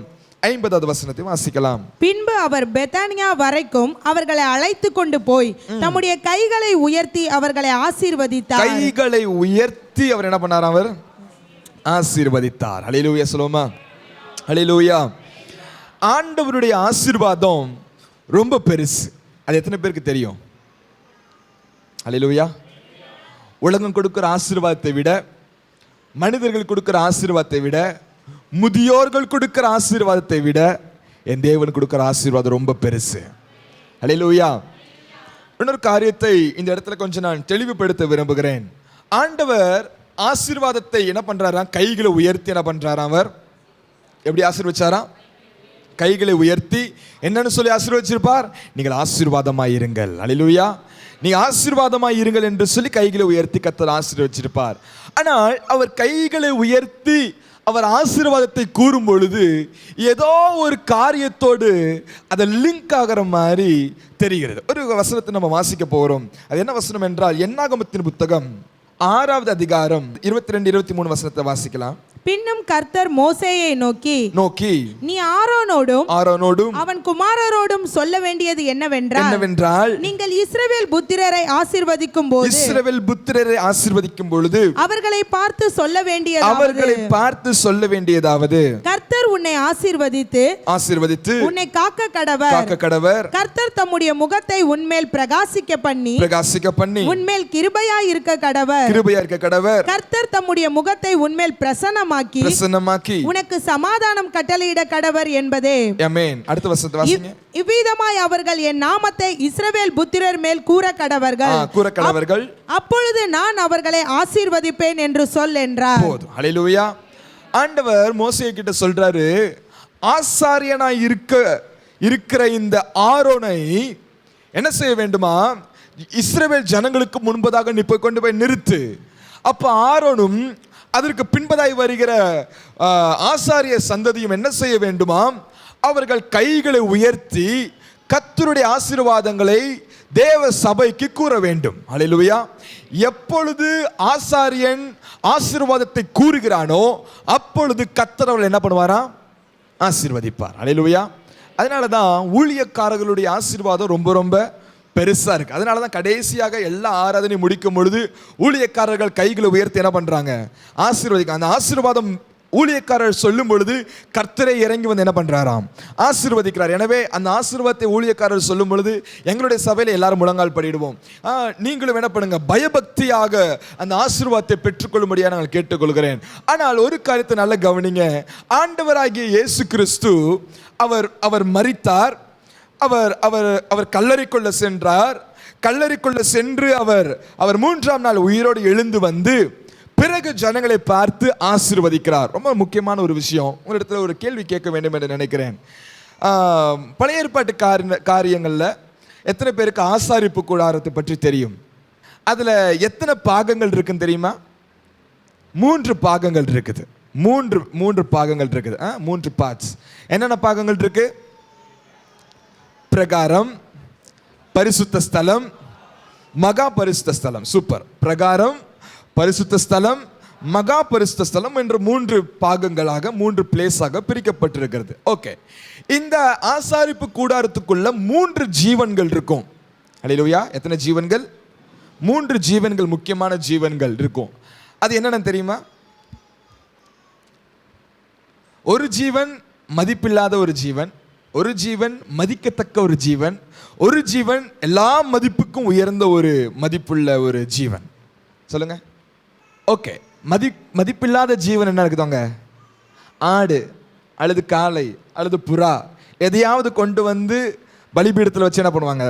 50வது வசனத்தை வாசிக்கலாம். பின்பு அவர் பெத்தானியா வரைக்கும் அவர்களை அழைத்து கொண்டு போய் தம்முடைய கைகளை உயர்த்தி அவர்களை ஆசீர்வதித்தார். கைகளை உயர்த்தி அவர் என்ன பண்ணார்? அவர் ஆசீர்வதித்தார். ஹல்லேலூயா சொல்லுமா, ஹல்லேலூயா. ஆண்டவருடைய ஆசீர்வாதம் ரொம்ப பெருசு. அது எத்தனை பேருக்கு தெரியும்? ஹல்லேலூயா. உலகம் கொடுக்கிற ஆசீர்வாதத்தை விட, மனிதர்கள் கொடுக்கிற ஆசீர்வாதத்தை விட, முதியோர்கள் கொடுக்கிற ஆசீர்வாதத்தை விட என் தேவன் கொடுக்கிற ஆசீர்வாதம் ரொம்ப பெருசு. ஹல்லேலூயா. இன்னொரு காரியத்தை இந்த இடத்துல கொஞ்சம் நான் தெளிவுபடுத்த விரும்புகிறேன். ஆண்டவர் ஆசீர்வாதத்தை என்ன பண்றாராம்? கைகளை உயர்த்தி என்ன பண்றாராம்? அவர் எப்படி ஆசீர்வச்சாராம்? கைகளை உயர்த்தி என்னன்னு சொல்லி ஆசீர்வச்சிருப்பார்? நீங்கள் ஆசீர்வாதமாய் இருங்கள். ஹல்லேலூயா. நீங்க ஆசீர்வாதமாய் இருங்கள் என்று சொல்லி கைகளை உயர்த்தி கர்த்தர் ஆசீர்வச்சிருப்பார். ஆனால் அவர் கைகளை உயர்த்தி அவர் ஆசீர்வாதத்தை கூறும் பொழுது ஏதோ ஒரு காரியத்தோடு அதை லிங்க் ஆகிற மாதிரி தெரிகிறது. ஒரு வசனத்தை நம்ம வாசிக்க போகிறோம். அது என்ன வசனம் என்றால், என்னாகமத்தின் புத்தகம் 6வது அதிகாரம் 22-23 வசனத்தை வாசிக்கலாம். பின்னும் கர்த்தர் மோசேயை நோக்கி நீ ஆரோனோடும் அவன் குமாரரோடும் சொல்ல வேண்டியது என்னவென்றால், நீங்கள் இஸ்ரவேல் புத்திரரை ஆசீர்வதிக்கும் பொழுது அவர்களை பார்த்து சொல்ல வேண்டியதாவது கர்த்தர் உன்னை ஆசீர்வதித்து உன்னை காக்க கடவர். கர்த்தர் தம்முடைய முகத்தை உன்மேல் பிரகாசிக்க பண்ணி உன்மேல் கிருபையாய் இருக்க கடவர். கர்த்தர் தம்முடைய முகத்தை உன்மேல் பிரசன்னமாக்கி உனக்கு சமாதானம் கட்டளையிட கடவர் என்பதே. ஆமென். அடுத்த வசனத்தை வாசிங்க. இவ்விதமாய் அவர்கள் என் நாமத்தை இஸ்ரவேல் புத்திரர் மேல் கூற கடவர்கள். அப்பொழுது நான் அவர்களை ஆசீர்வதிப்பேன் என்று சொல் என்றார். ஹல்லேலூயா. ஆண்டவர் மோசே கிட்ட சொல்றாரு, ஆசாரியனாய் இருக்கிற இந்த ஆரோனை என்ன செய்ய வேண்டுமா? இஸ்ரவேல் ஜனங்களுக்கு முன்பதாக நீ போய் கொண்டு போய் நிறுத்து. அப்ப ஆரோனும் அதற்கு பின்பதாய் வருகிற ஆசாரிய சந்ததியும் என்ன செய்ய வேண்டுமாம்? அவர்கள் கைகளை உயர்த்தி கர்த்தருடைய ஆசீர்வாதங்களை தேவ சபைக்கு கூற வேண்டும். ஹல்லேலூயா. எப்பொழுது ஆசாரியன் ஆசீர்வாதத்தை கூறுகிறானோ அப்பொழுது கர்த்தர் அவர்கள் என்ன பண்ணுவாராம்? ஆசீர்வதிப்பார். ஹல்லேலூயா. அதனாலதான் ஊழியக்காரர்களுடைய ஆசீர்வாதம் ரொம்ப ரொம்ப பெருசா இருக்கு. அதனாலதான் கடைசியாக எல்லா ஆராதனையும் முடிக்கும் பொழுது ஊழியக்காரர்கள் கைகளை உயர்த்தி என்ன பண்றாங்க? ஆசீர்வதிக்க. அந்த ஆசீர்வாதம் ஊழியக்காரர் சொல்லும் பொழுது கர்த்தரை இறங்கி வந்து என்ன பண்றாராம்? ஆசீர்வதிக்கிறார். எனவே அந்த ஆசீர்வாதத்தை ஊழியக்காரர் சொல்லும் பொழுது எங்களுடைய சபையில எல்லாரும் முழங்கால் படிடுவோம். நீங்களும் என்ன பண்ணுங்க? பயபக்தியாக அந்த ஆசீர்வாதத்தை பெற்றுக்கொள்ளும்படியாக நான் கேட்டுக்கொள்கிறேன். ஆனால் ஒரு காரியத்தை நல்ல கவனிங்க. ஆண்டவராகிய இயேசு கிறிஸ்து அவர் மரித்தார். அவர் கல்லறைக்குள்ள சென்றார். கல்லறைக்குள்ள சென்று அவர் 3ஆம் நாள் உயிரோடு எழுந்து வந்து பிறகு ஜனங்களை பார்த்து ஆசீர்வதிக்கிறார். ரொம்ப முக்கியமான ஒரு விஷயம். உங்களிடத்துல ஒரு கேள்வி கேட்க வேண்டும் என்று நினைக்கிறேன். பழைய ஏற்பாட்டு காரியங்கள்ல எத்தனை பேருக்கு ஆசாரிப்பு கூடாரத்தை பற்றி தெரியும்? அதுல எத்தனை பாகங்கள் இருக்குன்னு தெரியுமா? 3 பாகங்கள் இருக்குது. 3 பாகங்கள் இருக்குது. 3 பார்ட்ஸ். என்னென்ன பாகங்கள் இருக்கு? பிரகாரம், பரிசுத்த ஸ்தலம், மகா பரிசுத்த ஸ்தலம். சூப்பர். பிரகாரம், பரிசுத்த ஸ்தலம், மகா பரிசுத்த ஸ்தலம் என்ற 3 பாகங்களாக 3 பிளேஸாக பிரிக்கப்பட்டிருக்கிறது. ஓகே, இந்த ஆசாரிப்பு கூடாரத்துக்குள்ள 3 ஜீவன்கள் இருக்கும். அல்லேலூயா. எத்தனை ஜீவன்கள்? 3 ஜீவன்கள், முக்கியமான ஜீவன்கள் இருக்கும். அது என்னன்னு தெரியுமா? ஒரு ஜீவன் மதிப்பில்லாத ஒரு ஜீவன், ஒரு ஜீவன் மதிக்கத்தக்க ஒரு ஜீவன், ஒரு ஜீவன் எல்லா மதிப்புக்கும் உயர்ந்த ஒரு மதிப்புள்ள ஒரு ஜீவன். சொல்லுங்க. ஓகே, மதிப்பில்லாத ஜீவன் என்ன இருக்குதாங்க? ஆடு அல்லது காளை அல்லது புறா எதையாவது கொண்டு வந்து பலிபீடத்தில் வச்சு என்ன பண்ணுவாங்க?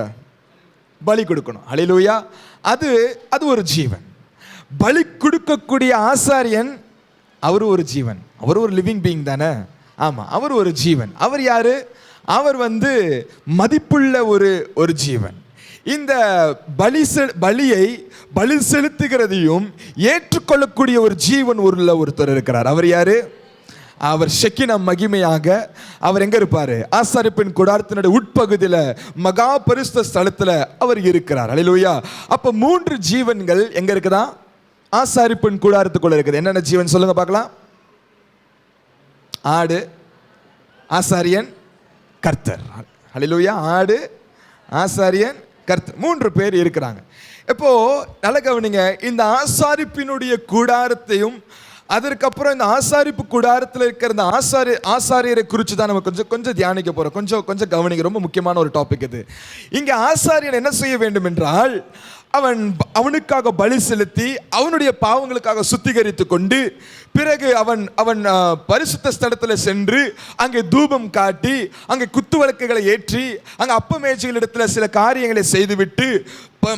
பலி கொடுக்கணும். அல்லேலூயா. அது ஒரு ஜீவன். பலி கொடுக்கக்கூடிய ஆசாரியன் அவர் ஒரு ஜீவன். அவர் ஒரு லிவிங் பீயிங் தானே? ஆமா, அவர் ஒரு ஜீவன். அவர் யாரு? அவர் மதிப்புள்ள ஒரு ஜீவன். இந்த பலியை பலி செலுத்துகிறதையும் ஏற்றுக்கொள்ளக்கூடிய ஒரு ஜீவன் ஒருத்தர் இருக்கிறார். அவர் யாரு? அவர் ஷெக்கினா மகிமையாக அவர் எங்க இருப்பாரு? ஆசாரிப்பின் கூடாரத்தினுடைய உட்பகுதியில மகா பரிசுத்த ஸ்தலத்துல அவர் இருக்கிறார். அல்லேலூயா. அப்ப 3 ஜீவன்கள் எங்க இருக்குதா? ஆசாரிப்பின் கூடாரத்துக்குள்ள இருக்குது. என்னென்ன ஜீவன் சொல்லுங்க பார்க்கலாம். ஆடு, ஆசாரியன், கர்த்தர். அல்லேலூயா. ஆடு, ஆசாரியன், கர்த்தர், 3 பேர் இருக்கிறாங்க. இப்போ நல்ல கவனிங்க. இந்த ஆசாரிப்பினுடைய கூடாரத்தையும் அதற்கப்புறம் இந்த ஆசாரிப்பு கூடாரத்தில் இருக்கிற இந்த ஆசாரியரை குறித்து தான் நம்ம கொஞ்சம் தியானிக்க போறோம். கொஞ்சம் கவனிங்க. ரொம்ப முக்கியமான ஒரு டாபிக் இது. இங்க ஆசாரியன் என்ன செய்ய வேண்டும் என்றால், அவனுக்காக பலி செலுத்தி அவனுடைய பாவங்களுக்காக சுத்திகரித்து கொண்டு பிறகு அவன் பரிசுத்த ஸ்தலத்தில் சென்று அங்கே தூபம் காட்டி அங்கே குத்து விளக்குகளை ஏற்றி அங்கே அப்பமேஜைகளிடத்தில் சில காரியங்களை செய்துவிட்டு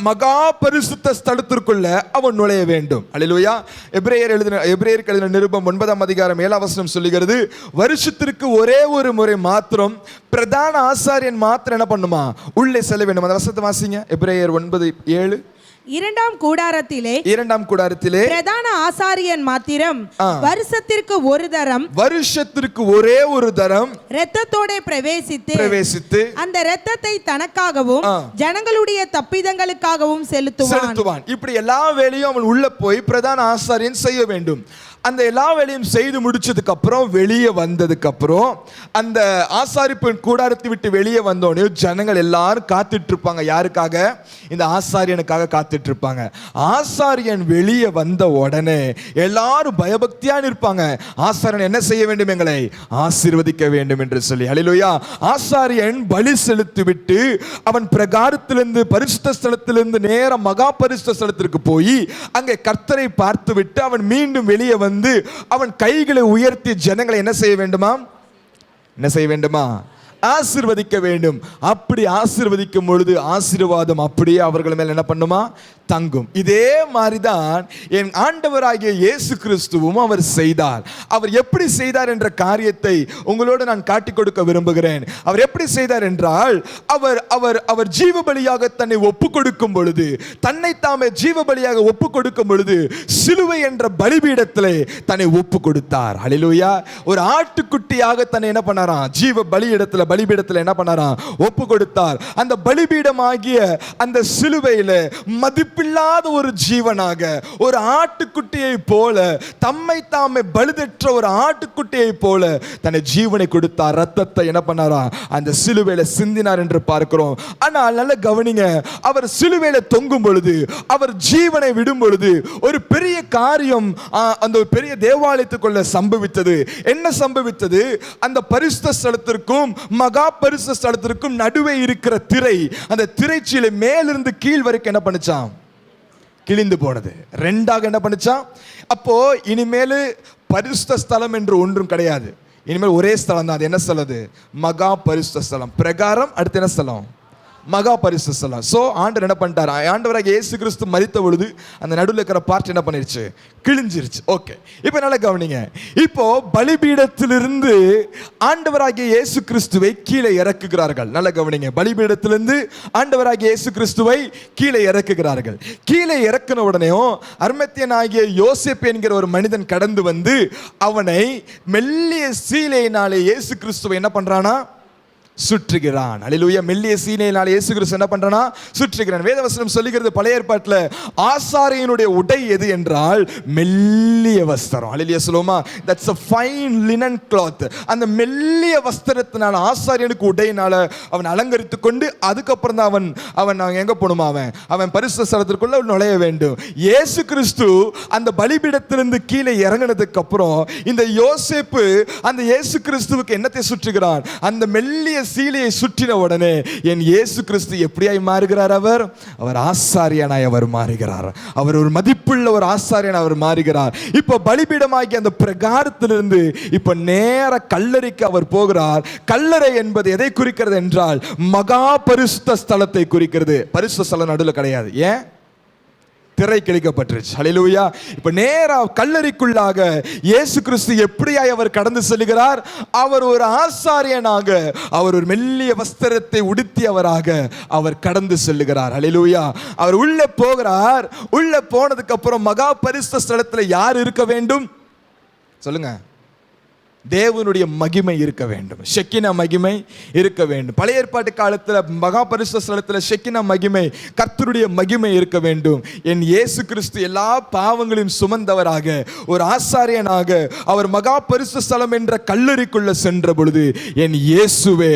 மகா பரிசுத்த ஸ்தலத்திற்குள்ள அவன் நுழைய வேண்டும். அல்லேலூயா. எபிரேயருக்கு எழுதின நிருபம் 9ஆம் அதிகாரம் 7ஆம் வசனம் சொல்லுகிறது, வருஷத்திற்கு ஒரே ஒரு முறை மாத்திரம் பிரதான ஆசாரியன் மாத்திரம் என்ன பண்ணுமா? உள்ளே செல்ல வேண்டும். அந்த வசனத்தை வாசிங்க. எபிரேயர் 9:7. இரண்டாம் கூடாரத்திலே பிரதான ஆசாரியன் மாத்திரம் வருஷத்திற்கு ஒரே ஒரு தரம் இரத்தத்தோட பிரவேசித்து அந்த இரத்தத்தை தனக்காகவும் ஜனங்களுடைய தப்பிதங்களுக்காகவும் செலுத்துவான். இப்படி எல்லா வேலையும் அவன் உள்ள போய் பிரதான ஆசாரியன் செய்ய வேண்டும். அந்த எல்லா வேலையும் செய்து முடிச்சதுக்கு அப்புறம் வெளியே வந்ததுக்கு அப்புறம் அந்த ஆசாரிப்பின் கூடாரத்தை விட்டு வெளியே வந்தோடனே ஜனங்கள் எல்லாரும் காத்துட்டு இருப்பாங்க. யாருக்காக? இந்த ஆசாரியனுக்காக காத்துட்டு இருப்பாங்க. ஆசாரியன் வெளியே வந்த உடனே எல்லாரும் பயபக்தியா இருப்பாங்க. ஆசாரியன் என்ன செய்ய வேண்டும்? எங்களை ஆசீர்வதிக்க வேண்டும் என்று சொல்லி. அல்லேலூயா. ஆசாரியன் பலி செலுத்தி விட்டு அவன் பிரகாரத்திலிருந்து பரிசுத்த ஸ்தலத்திலிருந்து நேரம் மகா பரிசுத்த ஸ்தலத்திற்கு போய் அங்கே கர்த்தரை பார்த்து விட்டு அவன் மீண்டும் வெளியே வந்து அவன் கைகளை உயர்த்தி ஜனங்களை என்ன செய்ய வேண்டுமா? ஆசீர்வதிக்க வேண்டும். அப்படி ஆசீர்வதிக்கும் பொழுது ஆசீர்வாதம் அப்படியே அவர்கள் மேல் என்ன பண்ணுமா? தங்கும். இதே மாதிரிதான் என் ஆண்டவராகிய இயேசு கிறிஸ்துவும் அவர் செய்தார். அவர் எப்படி செய்தார் என்ற காரியத்தை உங்களோடு நான் காட்டிக் கொடுக்க விரும்புகிறேன். அவர் எப்படி செய்தார் என்றால், அவர் ஜீவ பலியாக தன்னை ஒப்பு கொடுக்கும் பொழுது, தன்னை தாமே ஜீவ பலியாக ஒப்பு கொடுக்கும் பொழுது சிலுவை என்ற பலிபீடத்திலே தன்னை ஒப்பு கொடுத்தார். அல்லேலூயா. ஒரு ஆட்டுக்குட்டியாக தன்னை என்ன பண்ணாராம்? ஜீவ பலிபீடத்தில் என்ன பண்ணாராம்? ஒப்பு கொடுத்தார். அந்த பலிபீடமாகிய அந்த சிலுவையில மதிப்பில்லாத ஒரு ஜீவனாக ஒரு ஆட்டுக்குட்டியை போல, தம்மை தாமே பலிதற்ற ஒரு ஆட்டுக்குட்டியை போல தன்னை ஜீவனை கொடுத்தார். ரத்தத்தை என்ன பண்ணாராம்? அந்த சிலுவையில சிந்தினார் என்று பார்க்கிறோம். ஆனால் நல்ல கவனிங்க, அவர் சிலுவையில தொங்கும் பொழுது, அவர் ஜீவனை விடும் பொழுது ஒரு பெரிய காரியம் அந்த பெரிய தேவாலயத்துக்குள்ள சம்பவித்தது. என்ன சம்பவித்தது? அந்த பரிசுத்த ஸ்தலத்திற்கும் மகா பரிசுத்த ஸ்தலத்திற்கும் நடுவே இருக்கிற திரை, அந்த திரைச்சீலை மேலிருந்து கீழ் வரைக்கும் என்ன பண்ணுச்சாம்? கிழிந்து போனது. ரெண்டாக என்ன பண்ணுச்சாம்? அப்போ இனிமேல் பரிசுத்த ஸ்தலம் என்று ஒன்றும் கிடையாது. இனிமேல் ஒரே ஸ்தலம் தான். அது என்ன ஸ்தலம்? அது மகா பரிசுத்த ஸ்தலம். பிரகாரம், அடுத்து என்ன ஸ்தலம்? மகா பரிசுத்த ஸ்தலம். சோ ஆண்டவர் என்ன பண்ணிட்டார்? ஆண்டவராகிய இயேசு கிறிஸ்து மரித்த பொழுது அந்த நடுவில் இருக்கிற பார்ட் என்ன பண்ணிருச்சு? கிழிஞ்சிருச்சு. ஓகே, இப்போ நல்லா கவனிங்க. இப்போ பலிபீடத்திலிருந்து ஆண்டவராகிய இயேசு கிறிஸ்துவை கீழே இறக்குகிறார்கள். நல்லா கவனிங்க. பலிபீடத்திலிருந்து ஆண்டவராகிய இயேசு கிறிஸ்துவை கீழே இறக்குகிறார்கள். கீழே இறக்கின உடனேயும் அர்மத்தியனாகிய யோசேப்பு என்கிற ஒரு மனிதன் கடந்து வந்து அவனை மெல்லிய சீலையினாலே இயேசு கிறிஸ்துவை என்ன பண்றானா? சுற்றுகிறான். அல்லேலூயா. மெல்லிய சீனையினால் இயேசு கிறிஸ்து என்ன பண்றானா? சுற்றுகிறான். வேதவசனம் சொல்லுகிறது பழைய ஏற்பாட்டில் ஆசாரியனுடைய உடை எது என்றால் மெல்லிய வஸ்திரம். அல்லேலூயா சொல்லுமா? That's a fine linen cloth. அந்த மெல்லிய வஸ்திரத்தினால ஆசாரியனுக்கு உடையினால அவன் அலங்கரித்து கொண்டு அதுக்கப்புறம் தான் அவன் எங்க போணுமா? அவன் பரிசுத்த ஸ்தலத்திற்குள்ள நுழைய வேண்டும். இயேசு கிறிஸ்து அந்த பலிபீடத்திலிருந்து கீழே இறங்கினதுக்கு அப்புறம் இந்த யோசேப்பு அந்த இயேசு கிறிஸ்துவுக்கு என்னத்தை சுற்றுகிறான்? அந்த மெல்லிய சீலையை சுற்றின உடனே என் இயேசு கிறிஸ்து எப்படியாய் மாறுகிறார்? அவர் ஆசாரியனாய் அவர் மாறுகிறார். அவர் ஒரு மதிப்புள்ள ஒரு ஆசாரியன் அவர் மாறுகிறார். இப்ப பலிபீடமாகி அந்த பிரகாரத்திலிருந்து இப்ப நேர கல்லறைக்கு அவர் போகிறார். கல்லறை என்பது எதை குறிக்கிறது என்றால் மகா பரிசுத்த ஸ்தலத்தை குறிக்கிறது. பரிசுத்த ஸ்தலம் நடுவில் கிடையாது. ஏன்? திரை கிழிக்கப்பட்டுருச்சு. ஹல்லேலூயா. இப்ப நேரா கல்லறைக்குள்ளாக இயேசு கிறிஸ்து எப்படியாய் அவர் கடந்து செல்கிறார்? அவர் ஒரு ஆசாரியனாக, அவர் ஒரு மெல்லிய வஸ்திரத்தை உடுத்தியவராக அவர் கடந்து செல்லுகிறார். ஹல்லேலூயா. அவர் உள்ளே போகிறார். உள்ளே போனதுக்கு அப்புறம் மகா பரிசுத்த ஸ்தலத்தில் யார் இருக்க வேண்டும்? சொல்லுங்க. தேவனுடைய மகிமை இருக்க வேண்டும். ஷெக்கினா மகிமை இருக்க வேண்டும். பழைய ஏற்பாட்டு காலத்தில் மகா பரிசுத்த ஸ்தலத்தில் ஷெக்கினா மகிமை, கர்த்தருடைய மகிமை இருக்க வேண்டும். என் இயேசு கிறிஸ்து எல்லா பாவங்களையும் சுமந்தவராக ஒரு ஆசாரியனாக அவர் மகா பரிசுத்த ஸ்தலம் என்ற கல்லறைக்குள்ள சென்ற பொழுது என் இயேசுவே